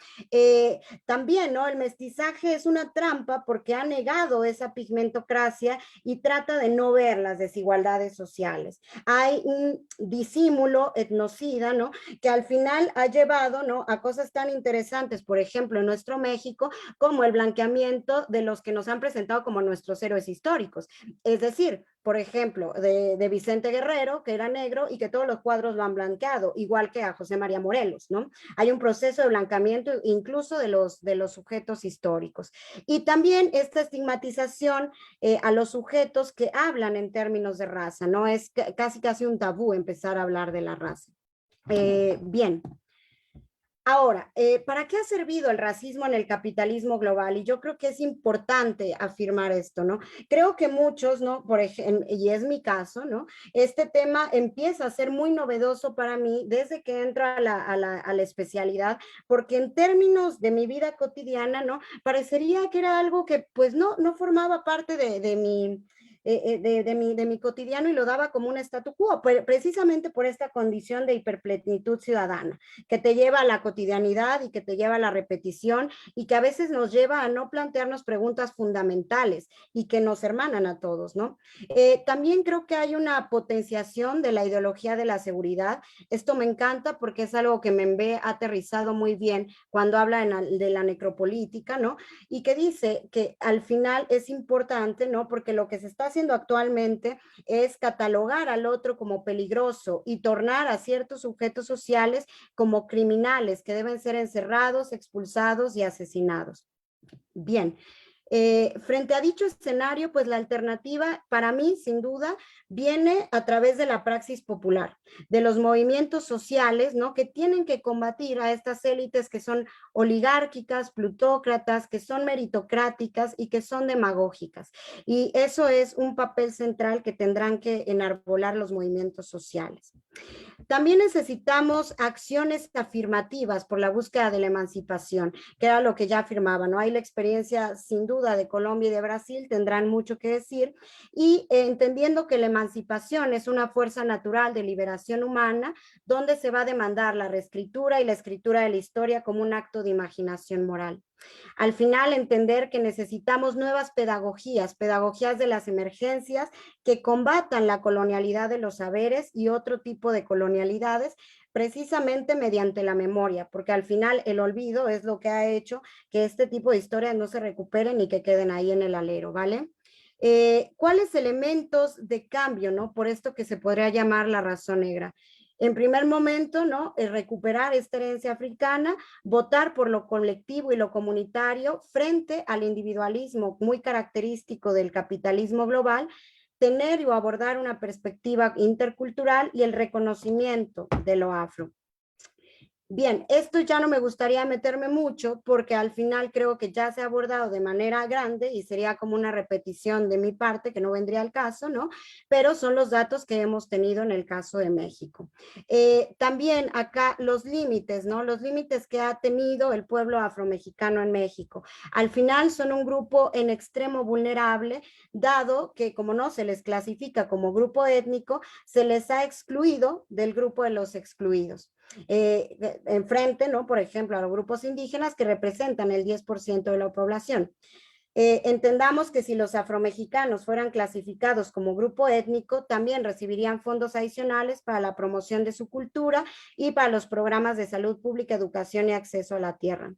También, ¿no? El mestizaje es una trampa porque ha negado esa pigmentocracia y trata de no ver las desigualdades sociales. Hay un disímulo etnocida, ¿no? Que al final ha llevado, ¿no? A cosas tan interesantes, por ejemplo, en nuestro México, como el blanqueamiento de los que nos han presentado como nuestros héroes históricos. Es decir, por ejemplo, de Vicente Guerrero, que era negro y que todos los cuadros lo han blanqueado, igual que a José María Morelos, ¿no? Hay un proceso de blanqueamiento incluso de los sujetos históricos. Y también esta estigmatización a los sujetos que hablan en términos de raza, ¿no? Es casi un tabú empezar a hablar de la raza. Bien. Ahora, ¿para qué ha servido el racismo en el capitalismo global? Y yo creo que es importante afirmar esto, ¿no? Creo que muchos, ¿no? Por ejemplo, y es mi caso, ¿no? Este tema empieza a ser muy novedoso para mí desde que entro a la especialidad, porque en términos de mi vida cotidiana, ¿no? Parecería que era algo que pues no formaba parte de mi cotidiano y lo daba como un statu quo, precisamente por esta condición de hiperplenitud ciudadana, que te lleva a la cotidianidad y que te lleva a la repetición y que a veces nos lleva a no plantearnos preguntas fundamentales y que nos hermanan a todos, ¿no? También creo que hay una potenciación de la ideología de la seguridad. Esto me encanta porque es algo que Membe ha aterrizado muy bien cuando habla de la necropolítica, ¿no? Y que dice que al final es importante, ¿no? Porque lo que se está haciendo actualmente es catalogar al otro como peligroso y tornar a ciertos sujetos sociales como criminales que deben ser encerrados, expulsados y asesinados. Bien. Frente a dicho escenario, pues la alternativa para mí, sin duda, viene a través de la praxis popular, de los movimientos sociales, ¿no? Que tienen que combatir a estas élites que son oligárquicas, plutócratas, que son meritocráticas y que son demagógicas. Y eso es un papel central que tendrán que enarbolar los movimientos sociales. También necesitamos acciones afirmativas por la búsqueda de la emancipación, que era lo que ya afirmaba, ¿no? Hay la experiencia sin duda de Colombia y de Brasil, tendrán mucho que decir, y entendiendo que la emancipación es una fuerza natural de liberación humana, donde se va a demandar la reescritura y la escritura de la historia como un acto de imaginación moral. Al final, entender que necesitamos nuevas pedagogías, pedagogías de las emergencias que combatan la colonialidad de los saberes y otro tipo de colonialidades, precisamente mediante la memoria, porque al final el olvido es lo que ha hecho que este tipo de historias no se recuperen y que queden ahí en el alero, ¿vale? ¿Cuáles elementos de cambio, no? Por esto que se podría llamar la razón negra. En primer momento, ¿no? Recuperar esta herencia africana, votar por lo colectivo y lo comunitario frente al individualismo muy característico del capitalismo global, tener o abordar una perspectiva intercultural y el reconocimiento de lo afro. Bien, esto ya no me gustaría meterme mucho porque al final creo que ya se ha abordado de manera grande y sería como una repetición de mi parte que no vendría al caso, ¿no? Pero son los datos que hemos tenido en el caso de México. También acá los límites, ¿no? Los límites que ha tenido el pueblo afromexicano en México. Al final son un grupo en extremo vulnerable, dado que como no se les clasifica como grupo étnico, se les ha excluido del grupo de los excluidos. Enfrente, ¿no? Por ejemplo, a los grupos indígenas que representan el 10% de la población. Entendamos que si los afromexicanos fueran clasificados como grupo étnico, también recibirían fondos adicionales para la promoción de su cultura y para los programas de salud pública, educación y acceso a la tierra.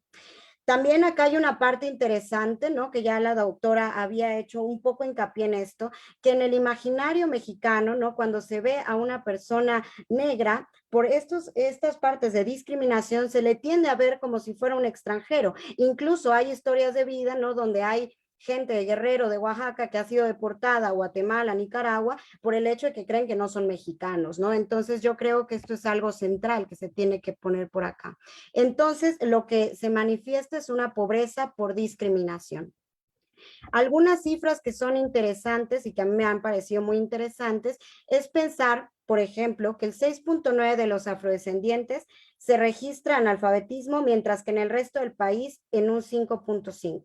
También acá hay una parte interesante, ¿no? Que ya la doctora había hecho un poco hincapié en esto, que en el imaginario mexicano, ¿no? Cuando se ve a una persona negra, por estas partes de discriminación se le tiende a ver como si fuera un extranjero. Incluso hay historias de vida, ¿no? Donde hay gente de Guerrero, de Oaxaca, que ha sido deportada a Guatemala, Nicaragua, por el hecho de que creen que no son mexicanos, ¿no? Entonces yo creo que esto es algo central que se tiene que poner por acá. Entonces lo que se manifiesta es una pobreza por discriminación. Algunas cifras que son interesantes y que a mí me han parecido muy interesantes es pensar, por ejemplo, que el 6.9 de los afrodescendientes se registra analfabetismo, mientras que en el resto del país en un 5.5.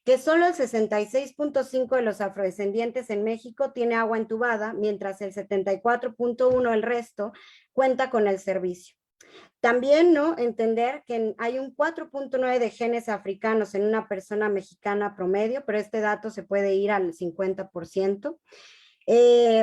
Que solo el 66.5 de los afrodescendientes en México tiene agua entubada, mientras el 74.1 del resto cuenta con el servicio. También, ¿no? Entender que hay un 4.9 de genes africanos en una persona mexicana promedio, pero este dato se puede ir al 50%.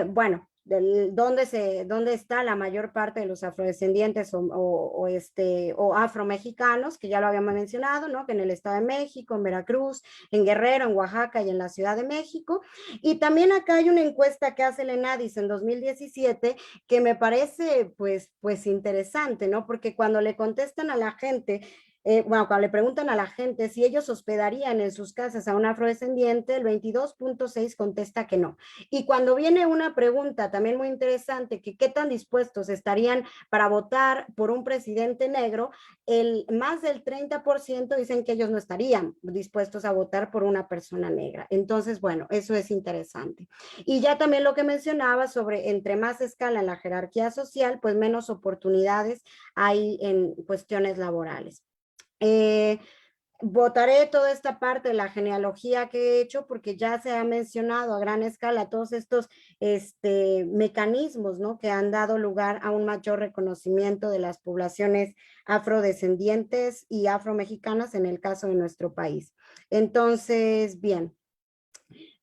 Bueno, ¿dónde está la mayor parte de los afrodescendientes o afromexicanos, que ya lo habíamos mencionado, ¿no? Que en el Estado de México, en Veracruz, en Guerrero, en Oaxaca y en la Ciudad de México. Y también acá hay una encuesta que hace el ENADIS en 2017 que me parece pues interesante, ¿no? Porque cuando le contestan a la gente, cuando le preguntan a la gente si ellos hospedarían en sus casas a un afrodescendiente, el 22.6 contesta que no. Y cuando viene una pregunta también muy interesante, que qué tan dispuestos estarían para votar por un presidente negro, más del 30% dicen que ellos no estarían dispuestos a votar por una persona negra. Entonces, bueno, eso es interesante. Y ya también lo que mencionaba sobre entre más escala en la jerarquía social, pues menos oportunidades hay en cuestiones laborales. Votaré toda esta parte de la genealogía que he hecho porque ya se ha mencionado a gran escala todos estos mecanismos, ¿no? Que han dado lugar a un mayor reconocimiento de las poblaciones afrodescendientes y afromexicanas en el caso de nuestro país. Entonces, bien.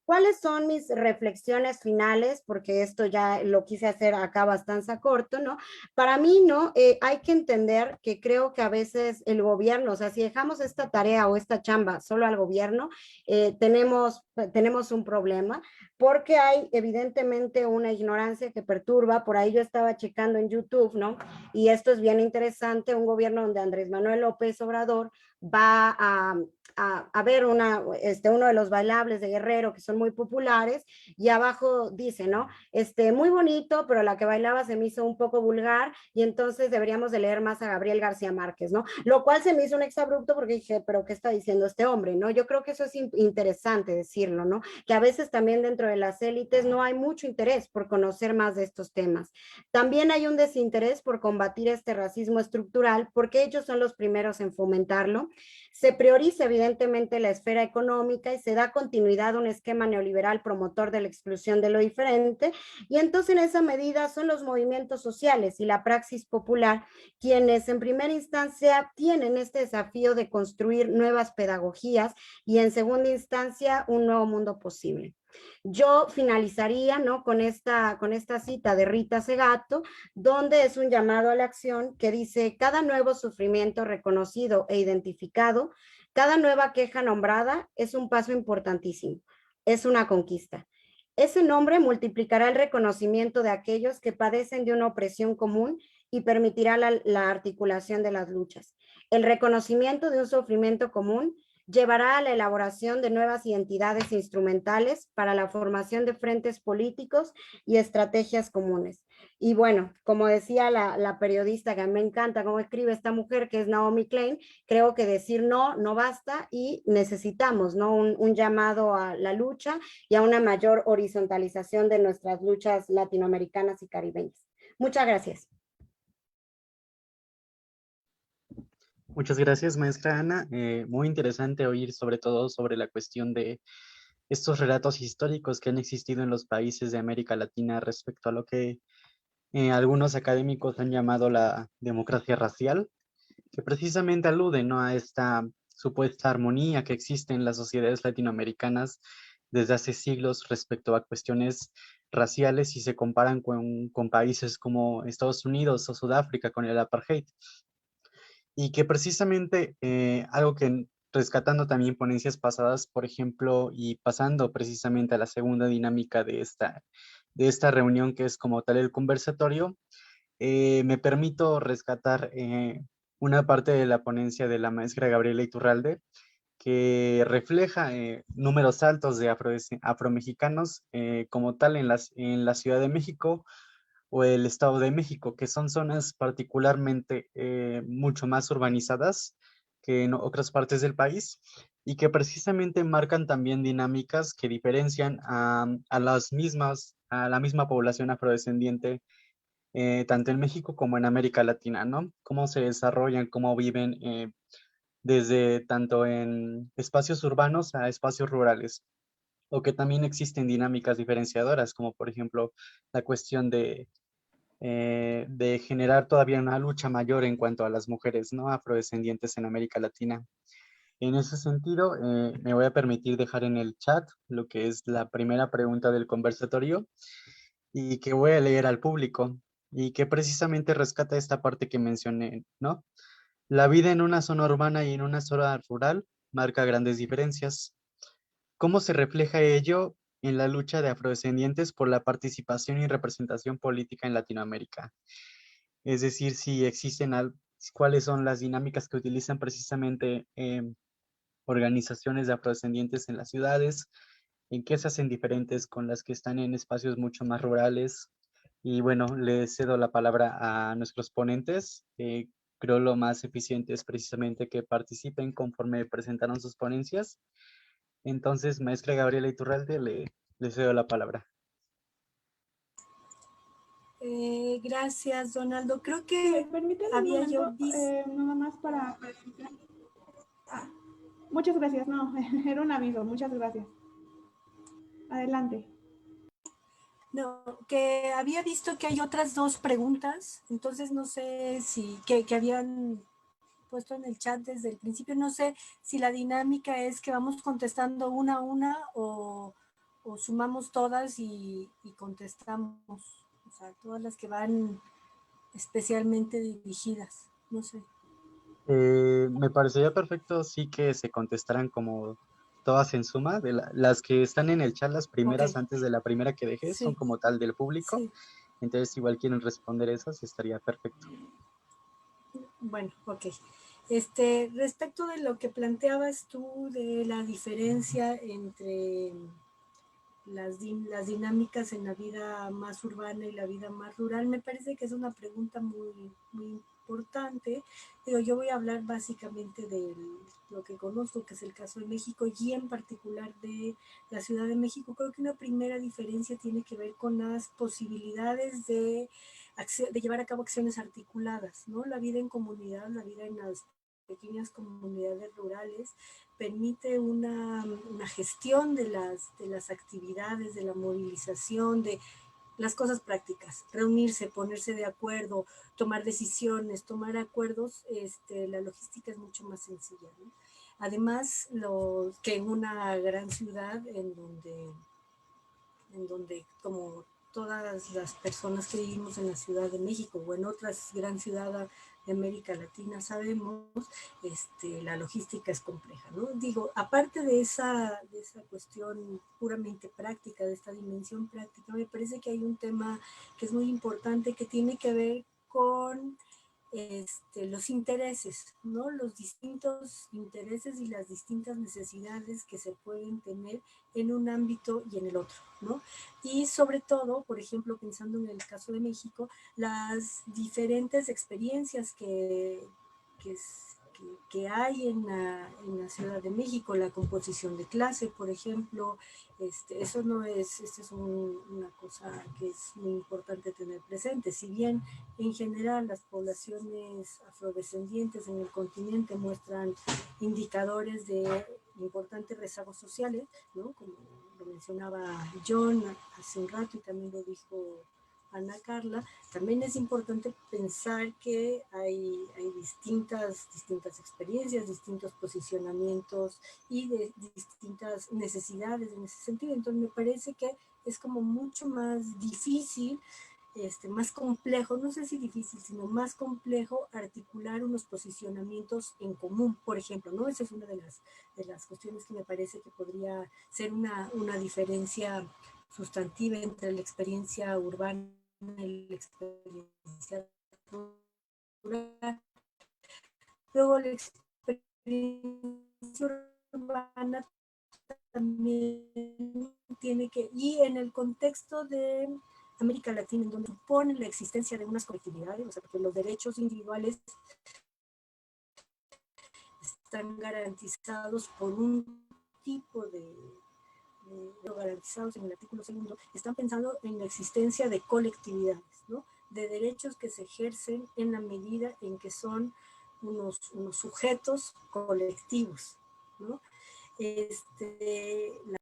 ¿Cuáles son mis reflexiones finales? Porque esto ya lo quise hacer acá bastante corto, ¿no? Para mí, ¿no? Hay que entender que creo que a veces el gobierno, o sea, si dejamos esta tarea o esta chamba solo al gobierno, tenemos un problema, porque hay evidentemente una ignorancia que perturba. Por ahí yo estaba checando en YouTube, ¿no? Y esto es bien interesante, un gobierno donde Andrés Manuel López Obrador va a ver uno de los bailables de Guerrero que son muy populares y abajo dice, ¿no? Muy bonito, pero la que bailaba se me hizo un poco vulgar y entonces deberíamos de leer más a Gabriel García Márquez, ¿no? Lo cual se me hizo un exabrupto porque dije, pero ¿qué está diciendo este hombre, no? Yo creo que eso es interesante decirlo, ¿no? Que a veces también dentro de las élites no hay mucho interés por conocer más de estos temas. También hay un desinterés por combatir este racismo estructural porque ellos son los primeros en fomentarlo Se prioriza evidentemente la esfera económica y se da continuidad a un esquema neoliberal promotor de la exclusión de lo diferente, y entonces en esa medida son los movimientos sociales y la praxis popular quienes en primera instancia tienen este desafío de construir nuevas pedagogías y en segunda instancia un nuevo mundo posible. Yo finalizaría, ¿no?, con esta cita de Rita Segato, donde es un llamado a la acción que dice: cada nuevo sufrimiento reconocido e identificado, cada nueva queja nombrada es un paso importantísimo, es una conquista. Ese nombre multiplicará el reconocimiento de aquellos que padecen de una opresión común y permitirá la articulación de las luchas. El reconocimiento de un sufrimiento común llevará a la elaboración de nuevas identidades instrumentales para la formación de frentes políticos y estrategias comunes. Y bueno, como decía la periodista, que me encanta cómo escribe esta mujer, que es Naomi Klein, creo que decir no, no basta y necesitamos, ¿no?, un llamado a la lucha y a una mayor horizontalización de nuestras luchas latinoamericanas y caribeñas. Muchas gracias. Muchas gracias, maestra Ana. Muy interesante oír sobre todo sobre la cuestión de estos relatos históricos que han existido en los países de América Latina respecto a lo que algunos académicos han llamado la democracia racial, que precisamente alude, ¿no?, a esta supuesta armonía que existe en las sociedades latinoamericanas desde hace siglos respecto a cuestiones raciales y se comparan con países como Estados Unidos o Sudáfrica con el apartheid. Y que precisamente algo que rescatando también ponencias pasadas, por ejemplo, y pasando precisamente a la segunda dinámica de esta reunión, que es como tal el conversatorio, me permito rescatar una parte de la ponencia de la maestra Gabriela Iturralde, que refleja números altos de afromexicanos como tal en la Ciudad de México o el Estado de México, que son zonas particularmente mucho más urbanizadas que en otras partes del país y que precisamente marcan también dinámicas que diferencian a la misma población afrodescendiente, tanto en México como en América Latina, ¿no? Cómo se desarrollan, cómo viven desde tanto en espacios urbanos a espacios rurales, o que también existen dinámicas diferenciadoras, como por ejemplo la cuestión de generar todavía una lucha mayor en cuanto a las mujeres, ¿no?, afrodescendientes en América Latina. En ese sentido, me voy a permitir dejar en el chat lo que es la primera pregunta del conversatorio y que voy a leer al público y que precisamente rescata esta parte que mencioné, ¿no? La vida en una zona urbana y en una zona rural marca grandes diferencias. ¿Cómo se refleja ello en la lucha de afrodescendientes por la participación y representación política en Latinoamérica? Es decir, si existen, cuáles son las dinámicas que utilizan precisamente organizaciones de afrodescendientes en las ciudades, en qué se hacen diferentes con las que están en espacios mucho más rurales. Y bueno, le cedo la palabra a nuestros ponentes. Creo lo más eficiente es precisamente que participen conforme presentaron sus ponencias. Entonces, maestra Gabriela Iturralde, le cedo la palabra. Gracias, Donaldo. Creo que Permítame había un yo momento, visto... nada más para... Muchas gracias, no, era un aviso, muchas gracias. Adelante. No, que había visto que hay otras dos preguntas, entonces no sé si que habían puesto en el chat desde el principio, no sé si la dinámica es que vamos contestando una a una o sumamos todas y contestamos, o sea, todas las que van especialmente dirigidas, no sé. Me parecería perfecto sí que se contestaran como todas en suma, de las que están en el chat, las primeras, Okay. antes de la primera que dejé, son Sí, como tal del público, sí. entonces igual quieren responder esas, estaría perfecto. Bueno, ok. Respecto de lo que planteabas tú de la diferencia entre las dinámicas en la vida más urbana y la vida más rural, me parece que es una pregunta muy, muy importante. Pero yo voy a hablar básicamente de lo que conozco, que es el caso de México y en particular de la Ciudad de México. Creo que una primera diferencia tiene que ver con las posibilidades de llevar a cabo acciones articuladas, ¿no? La vida en comunidad, la vida en las pequeñas comunidades rurales permite una gestión de las actividades, de la movilización, de las cosas prácticas, reunirse, ponerse de acuerdo, tomar decisiones, tomar acuerdos, la logística es mucho más sencilla, ¿no? Además, que en una gran ciudad en donde como todas las personas que vivimos en la Ciudad de México o en otras gran ciudades de América Latina sabemos, la logística es compleja, ¿no? Digo, aparte de esa cuestión puramente práctica, de esta dimensión práctica, me parece que hay un tema que es muy importante que tiene que ver con los intereses, ¿no? Los distintos intereses y las distintas necesidades que se pueden tener en un ámbito y en el otro, ¿no? Y sobre todo, por ejemplo, pensando en el caso de México, las diferentes experiencias que hay en la Ciudad de México, la composición de clase, por ejemplo, eso no es, es una cosa que es muy importante tener presente. Si bien en general las poblaciones afrodescendientes en el continente muestran indicadores de importantes rezagos sociales, ¿no? Como lo mencionaba John hace un rato y también lo dijo Ana Carla, también es importante pensar que hay distintas experiencias, distintos posicionamientos y de distintas necesidades en ese sentido. Entonces me parece que es como mucho más difícil, más complejo, no sé si difícil, sino más complejo articular unos posicionamientos en común, por ejemplo, ¿no? Esa es una de las cuestiones que me parece que podría ser una diferencia sustantiva entre la experiencia urbana y la experiencia rural. Luego la experiencia urbana también tiene que, y en el contexto de América Latina, en donde supone la existencia de unas colectividades, o sea, porque los derechos individuales están garantizados por un tipo garantizados en el artículo 2, están pensando en la existencia de colectividades, ¿no? De derechos que se ejercen en la medida en que son unos sujetos colectivos, ¿no?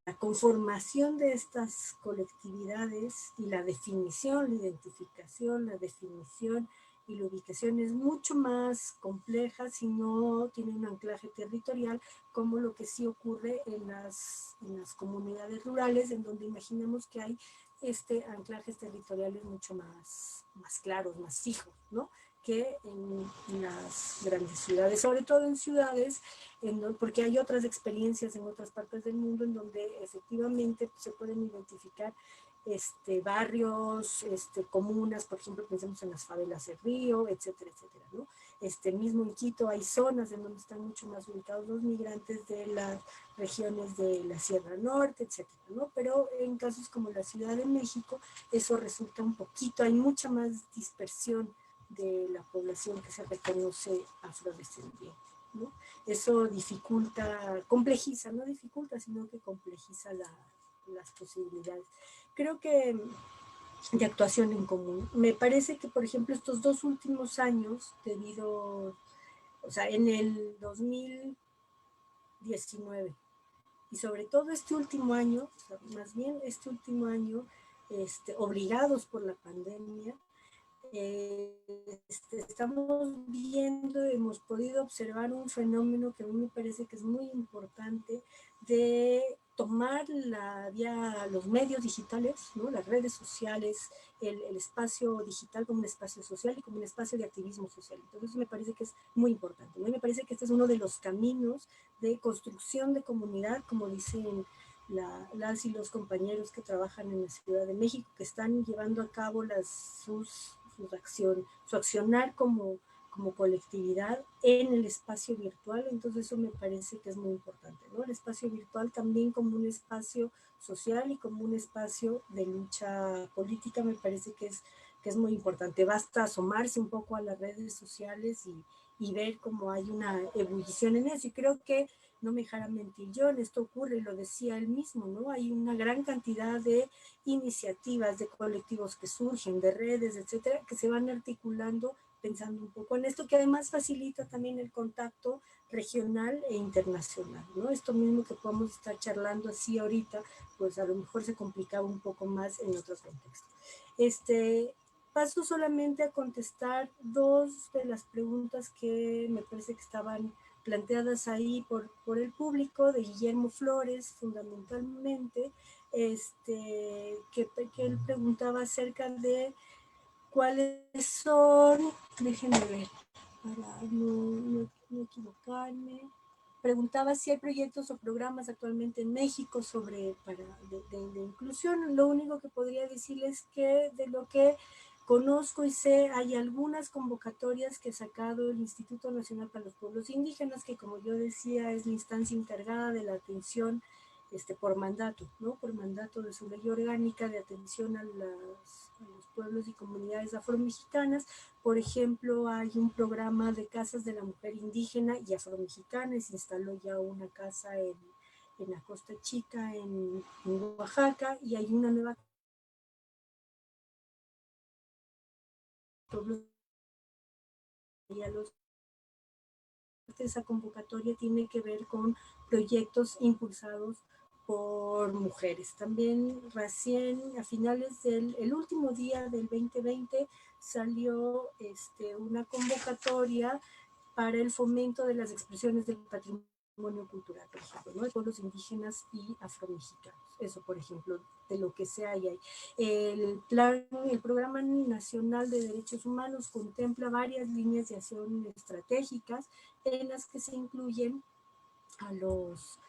La conformación de estas colectividades y la definición, la identificación, la definición y la ubicación es mucho más compleja si no tiene un anclaje territorial, como lo que sí ocurre en las comunidades rurales, en donde imaginamos que hay anclajes territoriales mucho más claros, más fijos, ¿no? Que en las grandes ciudades, sobre todo en ciudades, porque hay otras experiencias en otras partes del mundo en donde efectivamente se pueden identificar barrios, comunas, por ejemplo, pensemos en las favelas del Río, etcétera, etcétera, ¿no? Mismo en Quito hay zonas en donde están mucho más ubicados los migrantes de las regiones de la Sierra Norte, etcétera, ¿no? Pero en casos como la Ciudad de México, eso resulta un poquito, hay mucha más dispersión de la población que se reconoce afrodescendiente, ¿no? Eso dificulta, complejiza, no dificulta, sino que complejiza las posibilidades. Creo que de actuación en común. Me parece que, por ejemplo, estos 2 últimos años, o sea, en el 2019, y sobre todo este último año, o sea, más bien este último año, obligados por la pandemia, estamos viendo, hemos podido observar un fenómeno que a mí me parece que es muy importante de tomar los medios digitales, ¿no? Las redes sociales, el espacio digital como un espacio social y como un espacio de activismo social. Entonces me parece que es muy importante, ¿no? Y me parece que este es uno de los caminos de construcción de comunidad, como dicen las y los compañeros que trabajan en la Ciudad de México, que están llevando a cabo su accionar como colectividad en el espacio virtual. Entonces eso me parece que es muy importante, ¿no? El espacio virtual también como un espacio social y como un espacio de lucha política me parece que es muy importante. Basta asomarse un poco a las redes sociales y ver cómo hay una ebullición en eso. Y creo que, no me dejará mentir John, esto ocurre, lo decía él mismo, ¿no? Hay una gran cantidad de iniciativas, de colectivos que surgen, de redes, etcétera, que se van articulando pensando un poco en esto, que además facilita también el contacto regional e internacional, ¿no? Esto mismo que podemos estar charlando así ahorita, pues a lo mejor se complicaba un poco más en otros contextos. Paso solamente a contestar dos de las preguntas que me parece que estaban planteadas ahí por el público, de Guillermo Flores, fundamentalmente, que él preguntaba acerca de cuáles son, déjenme ver, para no equivocarme, preguntaba si hay proyectos o programas actualmente en México de inclusión. Lo único que podría decirles que de lo que conozco y sé, hay algunas convocatorias que ha sacado el Instituto Nacional para los Pueblos Indígenas, que como yo decía es la instancia encargada de la atención por mandato, ¿no? Por mandato de su ley orgánica de atención a los pueblos y comunidades afromexicanas. Por ejemplo, hay un programa de casas de la mujer indígena y afromexicana, y se instaló ya una casa en la Costa Chica, en Oaxaca, y hay una nueva pueblos y a los esa convocatoria tiene que ver con proyectos impulsados por mujeres. También recién a finales del último día del 2020 salió una convocatoria para el fomento de las expresiones del patrimonio cultural, por ejemplo, ¿no? De pueblos indígenas y afromexicanos. Eso, por ejemplo, de lo que se hay ahí. El Programa Nacional de Derechos Humanos contempla varias líneas de acción estratégicas en las que se incluyen a los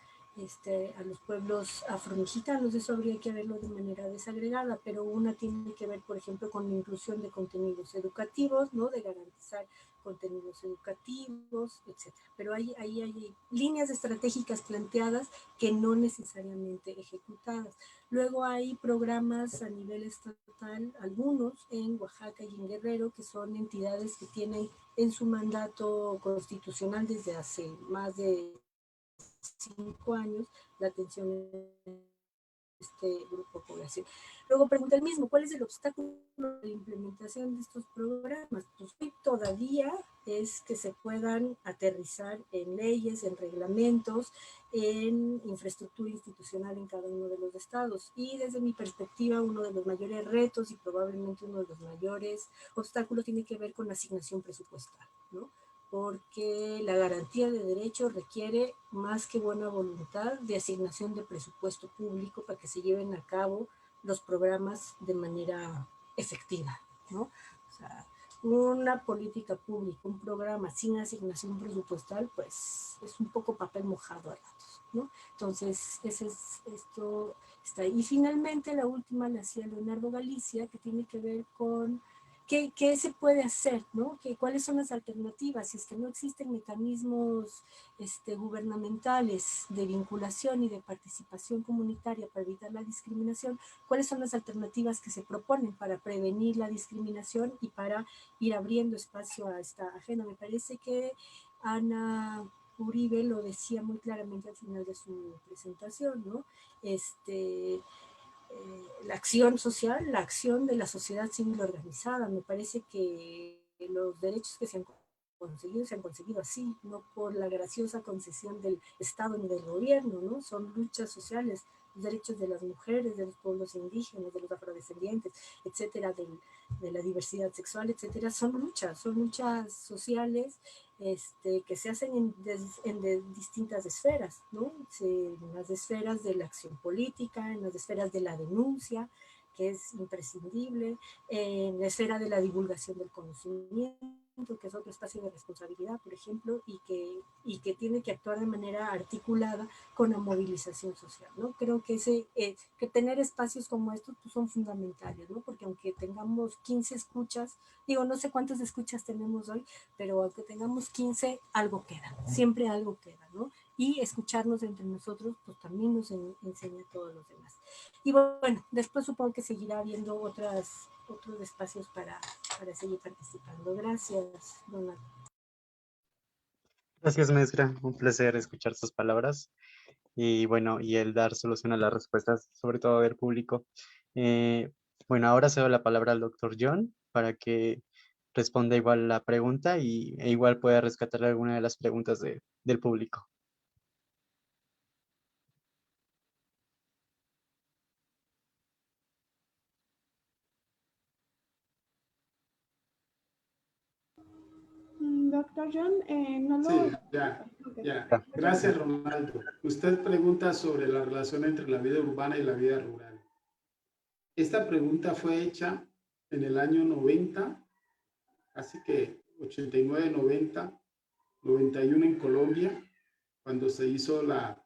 pueblos afromexicanos. Eso habría que verlo de manera desagregada, pero una tiene que ver, por ejemplo, con la inclusión de contenidos educativos, ¿no? De garantizar contenidos educativos, etc. Pero hay líneas estratégicas planteadas que no necesariamente ejecutadas. Luego hay programas a nivel estatal, algunos en Oaxaca y en Guerrero, que son entidades que tienen en su mandato constitucional desde hace más de 5 años la atención en este grupo de población. Luego pregunta el mismo, ¿cuál es el obstáculo de la implementación de estos programas? Pues hoy todavía es que se puedan aterrizar en leyes, en reglamentos, en infraestructura institucional en cada uno de los estados. Y desde mi perspectiva, uno de los mayores retos y probablemente uno de los mayores obstáculos tiene que ver con la asignación presupuestal, ¿no? Porque la garantía de derechos requiere más que buena voluntad de asignación de presupuesto público para que se lleven a cabo los programas de manera efectiva, ¿no? O sea, una política pública, un programa sin asignación presupuestal, pues es un poco papel mojado a ratos, ¿no? Entonces, esto está ahí. Y finalmente, la última la hacía Leonardo Galicia, que tiene que ver con ¿qué se puede hacer? ¿No? ¿Cuáles son las alternativas? Si es que no existen mecanismos gubernamentales de vinculación y de participación comunitaria para evitar la discriminación, ¿cuáles son las alternativas que se proponen para prevenir la discriminación y para ir abriendo espacio a esta agenda? Me parece que Ana Uribe lo decía muy claramente al final de su presentación, ¿no? La acción social, la acción de la sociedad civil organizada. Me parece que los derechos que se han conseguido así, no por la graciosa concesión del Estado ni del gobierno, ¿no? Son luchas sociales, los derechos de las mujeres, de los pueblos indígenas, de los afrodescendientes, etcétera, de la diversidad sexual, etcétera, son luchas sociales que se hacen en distintas esferas, ¿no? En las esferas de la acción política, en las esferas de la denuncia, que es imprescindible, en la esfera de la divulgación del conocimiento, que es otro espacio de responsabilidad, por ejemplo, y que tiene que actuar de manera articulada con la movilización social, ¿no? Creo que que tener espacios como estos pues, son fundamentales, ¿no? Porque aunque tengamos 15 escuchas, digo, no sé cuántas escuchas tenemos hoy, pero aunque tengamos 15, algo queda, siempre algo queda, ¿no? Y escucharnos entre nosotros, pues también nos enseña a todos los demás. Y bueno, después supongo que seguirá habiendo otros espacios para seguir participando. Gracias, Donald. Gracias, maestra. Un placer escuchar sus palabras y bueno, y el dar solución a las respuestas, sobre todo del público. Bueno, ahora cedo la palabra al doctor John para que responda igual la pregunta e igual pueda rescatar alguna de las preguntas del público. Doctor John, no lo... Sí, ya. Gracias, Ronaldo. Usted pregunta sobre la relación entre la vida urbana y la vida rural. Esta pregunta fue hecha en el año 90, así que 89, 90, 91 en Colombia, cuando se hizo la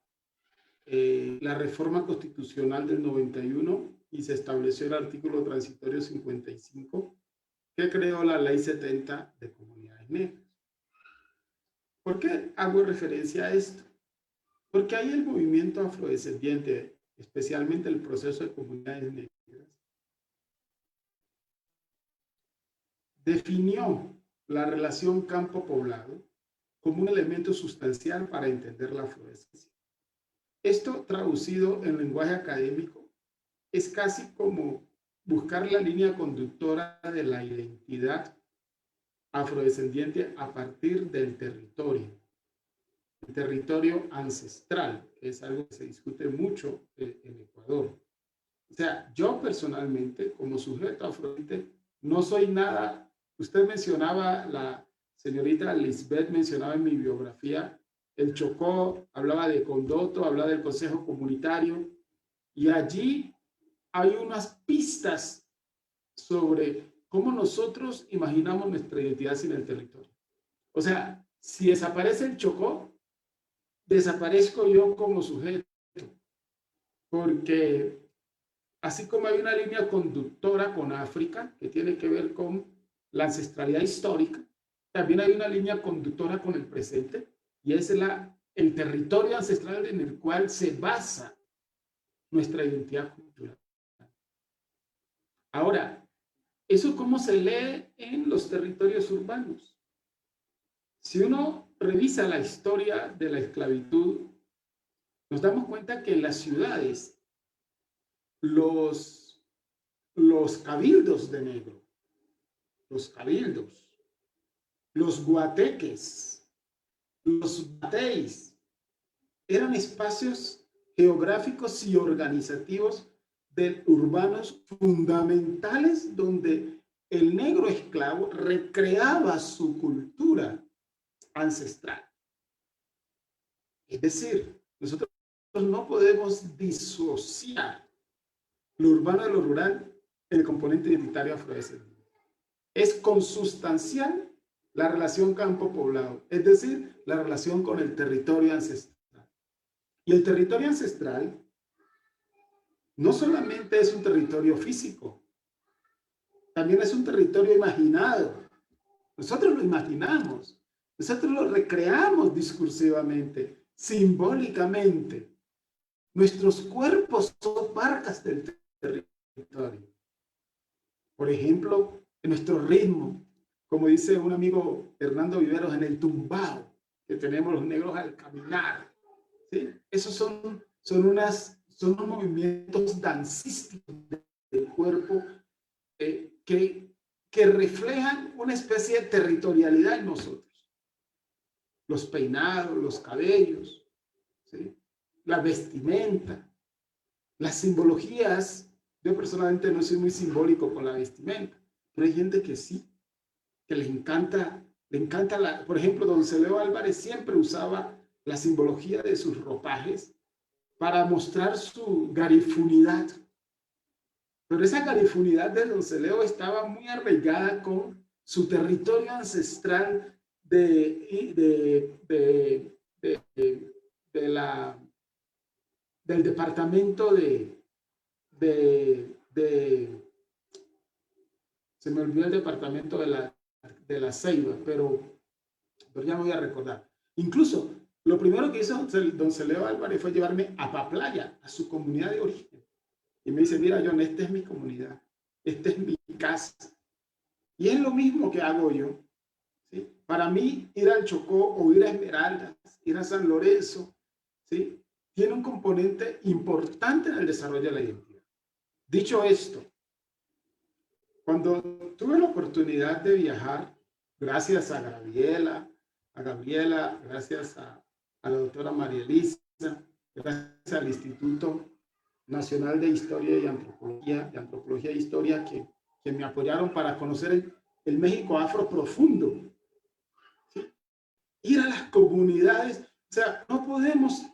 reforma constitucional del 91 y se estableció el artículo transitorio 55, que creó la ley 70 de comunidades negras. ¿Por qué hago referencia a esto? Porque ahí el movimiento afrodescendiente, especialmente el proceso de comunidades negras, definió la relación campo-poblado como un elemento sustancial para entender la afrodescendencia. Esto, traducido en lenguaje académico, es casi como buscar la línea conductora de la identidad afrodescendiente a partir del territorio. El territorio ancestral, que es algo que se discute mucho en Ecuador. O sea, yo personalmente, como sujeto afrodescendiente, no soy nada. Usted mencionaba, la señorita Lisbeth mencionaba en mi biografía, el Chocó, hablaba de Condoto, hablaba del Consejo Comunitario, y allí hay unas pistas sobre cómo nosotros imaginamos nuestra identidad sin el territorio. O sea, si desaparece el Chocó, desaparezco yo como sujeto, porque así como hay una línea conductora con África, que tiene que ver con la ancestralidad histórica, también hay una línea conductora con el presente, y es el territorio ancestral en el cual se basa nuestra identidad cultural. Ahora, ¿eso cómo se lee en los territorios urbanos? Si uno revisa la historia de la esclavitud, nos damos cuenta que en las ciudades los cabildos de negro, los cabildos, los guateques, los bateis, eran espacios geográficos y organizativos urbanos fundamentales donde el negro esclavo recreaba su cultura ancestral. Es decir, nosotros no podemos disociar lo urbano de lo rural en el componente identitario afrodescendiente. Es consustancial la relación campo-poblado, es decir, la relación con el territorio ancestral. Y el territorio ancestral no solamente es un territorio físico, también es un territorio imaginado. Nosotros lo imaginamos, nosotros lo recreamos discursivamente, simbólicamente. Nuestros cuerpos son marcas del territorio. Por ejemplo, en nuestro ritmo, como dice un amigo Hernando Viveros, en el tumbao que tenemos los negros al caminar. ¿Sí? Esos son unos movimientos dancísticos del cuerpo que reflejan una especie de territorialidad en nosotros. Los peinados, los cabellos, ¿sí? La vestimenta, las simbologías. Yo personalmente no soy muy simbólico con la vestimenta, pero hay gente que sí, que le encanta por ejemplo, don Celeo Álvarez siempre usaba la simbología de sus ropajes para mostrar su garifunidad. Pero esa garifunidad de don Celeo estaba muy arraigada con su territorio ancestral del departamento se me olvidó el departamento de la Ceiba, pero ya me voy a recordar. Incluso, lo primero que hizo don Celeo Álvarez fue llevarme a Paplaya, a su comunidad de origen. Y me dice, mira, John, esta es mi comunidad, esta es mi casa. Y es lo mismo que hago yo. ¿Sí? Para mí, ir al Chocó o ir a Esmeraldas, ir a San Lorenzo, ¿sí? Tiene un componente importante en el desarrollo de la identidad. Dicho esto, Cuando tuve la oportunidad de viajar, gracias a Gabriela, gracias a la doctora María Elisa, gracias al Instituto Nacional de Historia y Antropología e Historia, que me apoyaron para conocer el México afro profundo. ¿Sí? Ir a las comunidades, o sea, no podemos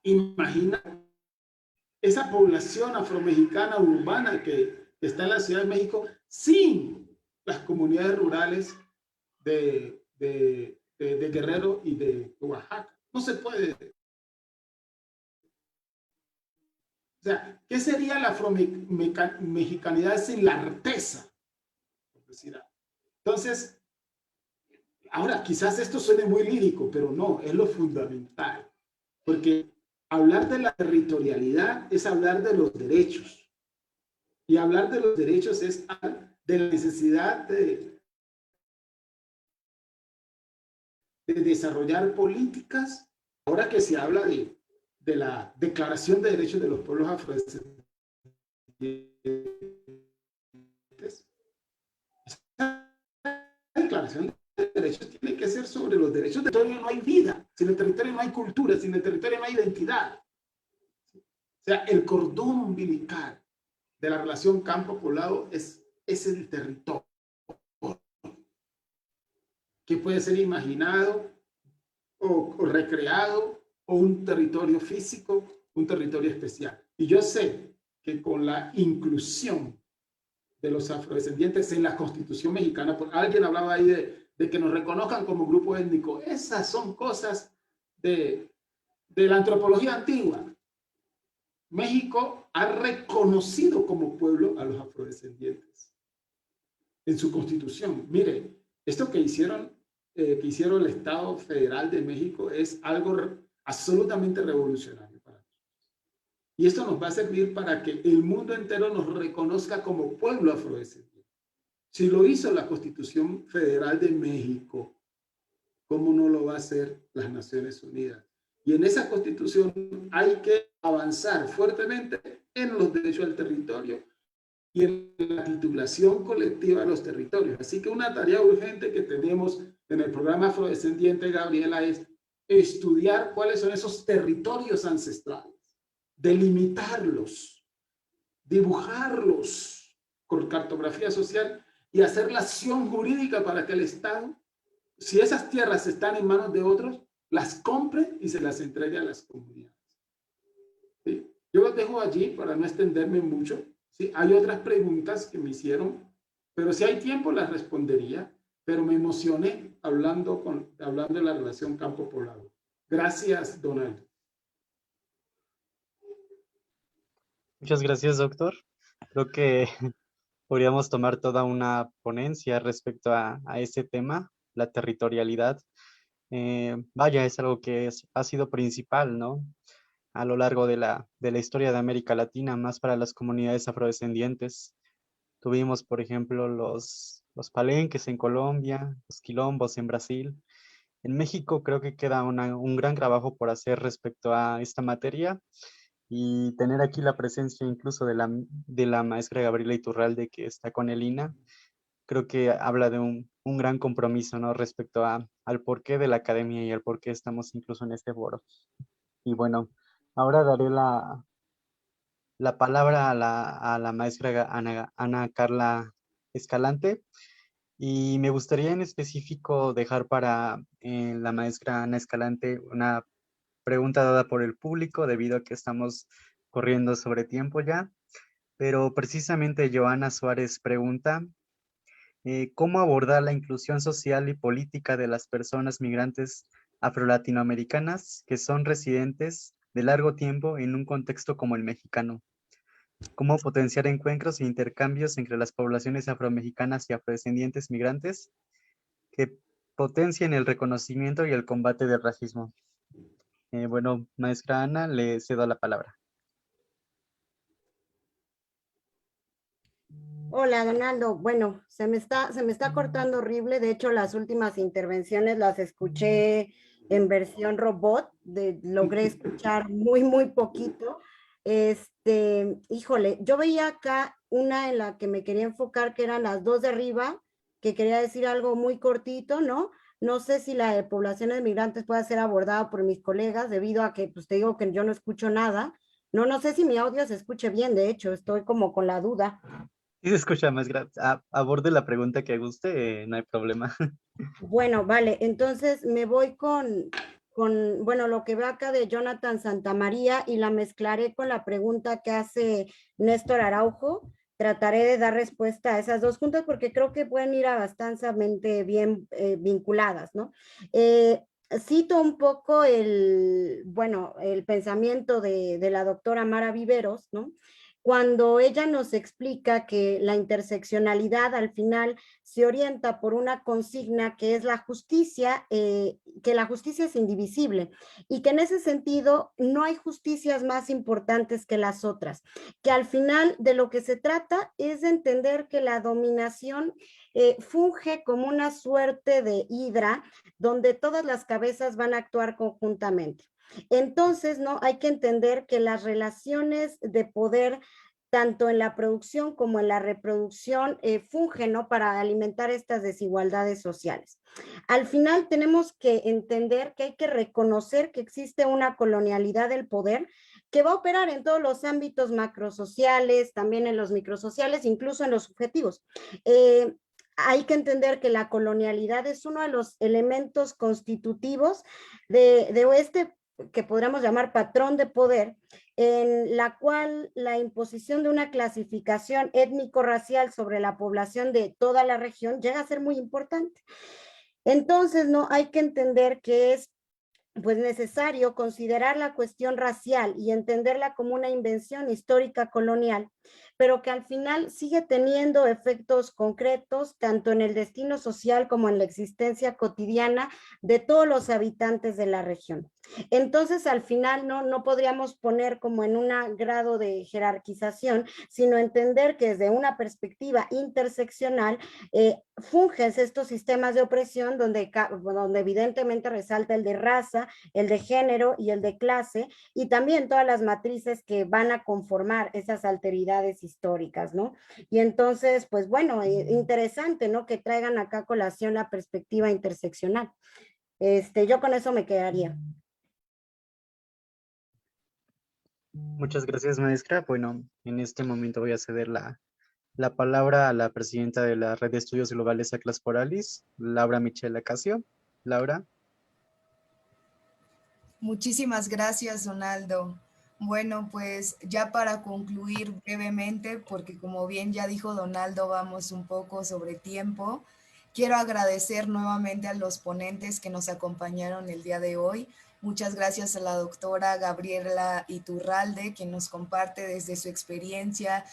imaginar esa población afromexicana urbana que está en la Ciudad de México sin las comunidades rurales de Guerrero y de Oaxaca. No se puede. O sea, ¿qué sería la afromexicanidad sin la artesa? Entonces, ahora quizás esto suene muy lírico, pero no, es lo fundamental. Porque hablar de la territorialidad es hablar de los derechos. Y hablar de los derechos es hablar de la necesidad de desarrollar políticas. Ahora que se habla de la Declaración de Derechos de los Pueblos Afrodescendientes, esta declaración de derechos tiene que ser sobre los derechos del territorio. No hay vida, sin el territorio no hay cultura, sin el territorio no hay identidad. O sea, el cordón umbilical de la relación campo-poblado es el territorio, que puede ser imaginado o recreado, o un territorio físico, un territorio especial. Y yo sé que con la inclusión de los afrodescendientes en la Constitución mexicana, porque alguien hablaba ahí de que nos reconozcan como grupo étnico, esas son cosas de la antropología antigua. México ha reconocido como pueblo a los afrodescendientes en su Constitución. Mire, esto que hicieron el Estado Federal de México es algo absolutamente revolucionario para nosotros. Y esto nos va a servir para que el mundo entero nos reconozca como pueblo afrodescendiente. Si lo hizo la Constitución Federal de México, ¿cómo no lo va a hacer las Naciones Unidas? Y en esa Constitución hay que avanzar fuertemente en los derechos al territorio y en la titulación colectiva de los territorios. Así que una tarea urgente que tenemos en el programa Afrodescendiente, Gabriela, es estudiar cuáles son esos territorios ancestrales, delimitarlos, dibujarlos con cartografía social y hacer la acción jurídica para que el Estado, si esas tierras están en manos de otros, las compre y se las entregue a las comunidades. ¿Sí? Yo los dejo allí para no extenderme mucho. ¿Sí? Hay otras preguntas que me hicieron, pero si hay tiempo las respondería, pero me emocioné hablando de la relación campo-poblado. Gracias, Donaldo. Muchas gracias, doctor. Creo que podríamos tomar toda una ponencia respecto a ese tema, la territorialidad. Vaya, es algo que ha sido principal, ¿no? A lo largo de la historia de América Latina, más para las comunidades afrodescendientes. Tuvimos, por ejemplo, los palenques en Colombia, los quilombos en Brasil. En México creo que queda un gran trabajo por hacer respecto a esta materia, y tener aquí la presencia incluso de la maestra Gabriela Iturralde, que está con el INA, creo que habla de un gran compromiso, ¿no? Respecto al porqué de la academia y al por qué estamos incluso en este foro. Y bueno, ahora daré la palabra a la maestra Ana Carla Escalante, y me gustaría en específico dejar para la maestra Ana Escalante una pregunta dada por el público, debido a que estamos corriendo sobre tiempo ya, pero precisamente Joana Suárez pregunta: ¿cómo abordar la inclusión social y política de las personas migrantes afro-latinoamericanas que son residentes de largo tiempo en un contexto como el mexicano? ¿Cómo potenciar encuentros e intercambios entre las poblaciones afromexicanas y afrodescendientes migrantes que potencien el reconocimiento y el combate del racismo? Bueno, maestra Ana, le cedo la palabra. Hola, Donaldo. Bueno, se me está cortando horrible. De hecho, las últimas intervenciones las escuché en versión robot. Logré escuchar muy poquito. Híjole, yo veía acá una en la que me quería enfocar, que eran las dos de arriba, que quería decir algo muy cortito, ¿no? No sé si la de poblaciones migrantes pueda ser abordada por mis colegas, debido a que, pues te digo que yo no escucho nada. No sé si mi audio se escuche bien, de hecho, estoy como con la duda. Sí se escucha más aborde la pregunta que guste, no hay problema. Bueno, vale, entonces me voy bueno, lo que veo acá de Jonathan Santamaría y la mezclaré con la pregunta que hace Néstor Araujo. Trataré de dar respuesta a esas dos juntas porque creo que pueden ir a bastante bien vinculadas, ¿no? Cito un poco bueno, el pensamiento de la doctora Mara Viveros, ¿no? Cuando ella nos explica que la interseccionalidad al final se orienta por una consigna que es la justicia, que la justicia es indivisible y que en ese sentido no hay justicias más importantes que las otras, que al final de lo que se trata es de entender que la dominación funge como una suerte de hidra donde todas las cabezas van a actuar conjuntamente. Entonces, ¿no? Hay que entender que las relaciones de poder tanto en la producción como en la reproducción, fungen, ¿no? Para alimentar estas desigualdades sociales. Al final tenemos que entender que hay que reconocer que existe una colonialidad del poder que va a operar en todos los ámbitos macrosociales, también en los microsociales, incluso en los subjetivos. Hay que entender que la colonialidad es uno de los elementos constitutivos de este que podríamos llamar patrón de poder, en la cual la imposición de una clasificación étnico-racial sobre la población de toda la región llega a ser muy importante. Entonces, no hay que entender que es pues necesario considerar la cuestión racial y entenderla como una invención histórica colonial, pero que al final sigue teniendo efectos concretos tanto en el destino social como en la existencia cotidiana de todos los habitantes de la región. Entonces, al final no podríamos poner como en un grado de jerarquización, sino entender que desde una perspectiva interseccional fungen estos sistemas de opresión donde evidentemente resalta el de raza, el de género y el de clase, y también todas las matrices que van a conformar esas alteridades históricas, ¿no? Y entonces, pues bueno, interesante, ¿no? Que traigan acá a colación la perspectiva interseccional. Yo con eso me quedaría. Muchas gracias, maestra. Bueno, en este momento voy a ceder la palabra a la presidenta de la Red de Estudios Globales Atlas Poralis, Laura Michelle Acacio. Laura. Muchísimas gracias, Donaldo. Bueno, pues ya para concluir brevemente, porque como bien ya dijo Donaldo, vamos un poco sobre tiempo. Quiero agradecer nuevamente a los ponentes que nos acompañaron el día de hoy. Muchas gracias a la doctora Gabriela Iturralde, que nos comparte desde su experiencia,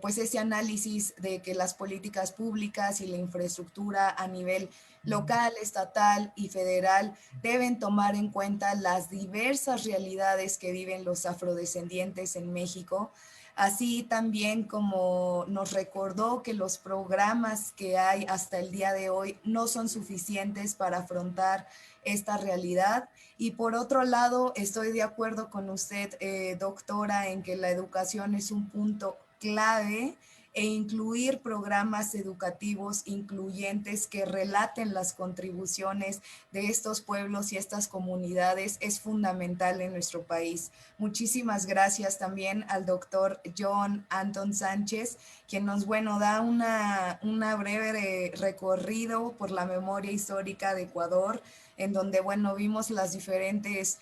pues ese análisis de que las políticas públicas y la infraestructura a nivel local, estatal y federal deben tomar en cuenta las diversas realidades que viven los afrodescendientes en México, así también como nos recordó que los programas que hay hasta el día de hoy no son suficientes para afrontar esta realidad. Y por otro lado, estoy de acuerdo con usted, doctora, en que la educación es un punto clave e incluir programas educativos incluyentes que relaten las contribuciones de estos pueblos y estas comunidades es fundamental en nuestro país. Muchísimas gracias también al doctor John Anton Sánchez, quien nos, da una breve recorrido por la memoria histórica de Ecuador, en donde, vimos las diferentes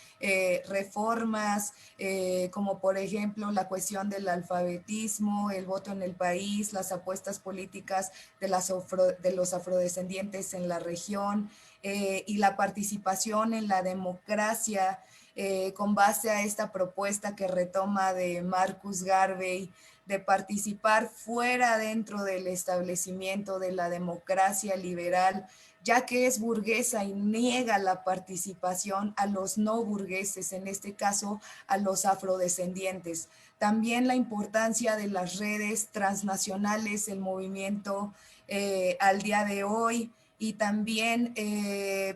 reformas, como por ejemplo la cuestión del alfabetismo, el voto en el país, las apuestas políticas de los afrodescendientes en la región, y la participación en la democracia con base a esta propuesta que retoma de Marcus Garvey, de participar fuera dentro del establecimiento de la democracia liberal, ya que es burguesa y niega la participación a los no burgueses, en este caso a los afrodescendientes. También la importancia de las redes transnacionales, el movimiento al día de hoy, y también,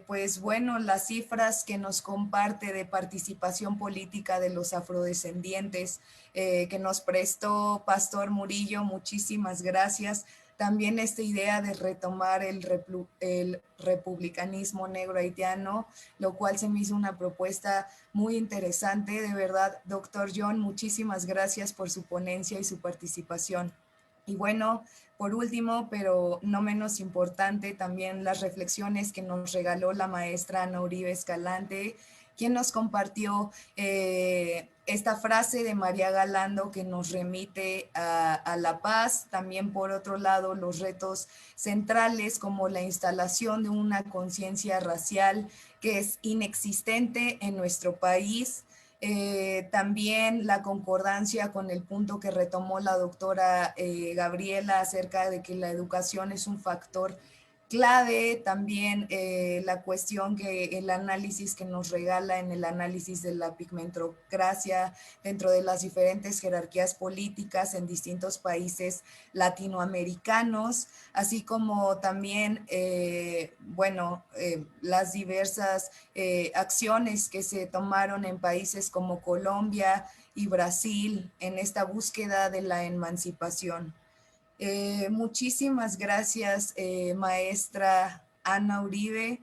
pues bueno, las cifras que nos comparte de participación política de los afrodescendientes que nos prestó Pastor Murillo, muchísimas gracias. También esta idea de retomar el republicanismo negro haitiano, lo cual se me hizo una propuesta muy interesante. De verdad, doctor John, muchísimas gracias por su ponencia y su participación. Y bueno, por último, pero no menos importante, también las reflexiones que nos regaló la maestra Ana Uribe Escalante, quien nos compartió esta frase de María Galando que nos remite a la paz. También, por otro lado, los retos centrales como la instalación de una conciencia racial que es inexistente en nuestro país. También la concordancia con el punto que retomó la doctora Gabriela acerca de que la educación es un factor clave, también la cuestión que el análisis que nos regala en el análisis de la pigmentocracia dentro de las diferentes jerarquías políticas en distintos países latinoamericanos, así como también, las diversas acciones que se tomaron en países como Colombia y Brasil en esta búsqueda de la emancipación. Muchísimas gracias, maestra Ana Uribe,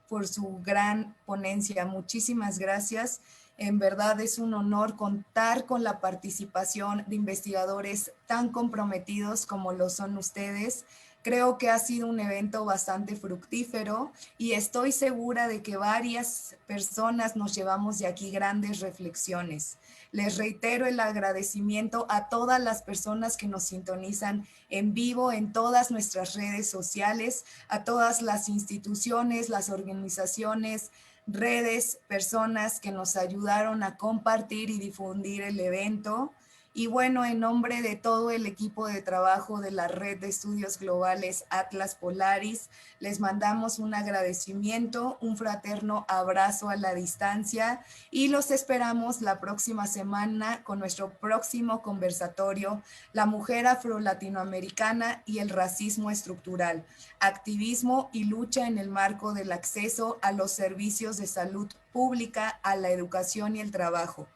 por su gran ponencia. Muchísimas gracias. En verdad es un honor contar con la participación de investigadores tan comprometidos como lo son ustedes. Creo que ha sido un evento bastante fructífero y estoy segura de que varias personas nos llevamos de aquí grandes reflexiones. Les reitero el agradecimiento a todas las personas que nos sintonizan en vivo en todas nuestras redes sociales, a todas las instituciones, las organizaciones, redes, personas que nos ayudaron a compartir y difundir el evento. Y bueno, en nombre de todo el equipo de trabajo de la Red de Estudios Globales Atlas Polaris, les mandamos un agradecimiento, un fraterno abrazo a la distancia y los esperamos la próxima semana con nuestro próximo conversatorio, La mujer afro-latinoamericana y el racismo estructural, activismo y lucha en el marco del acceso a los servicios de salud pública, a la educación y el trabajo,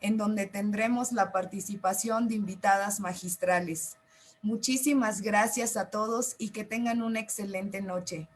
en donde tendremos la participación de invitadas magistrales. Muchísimas gracias a todos y que tengan una excelente noche.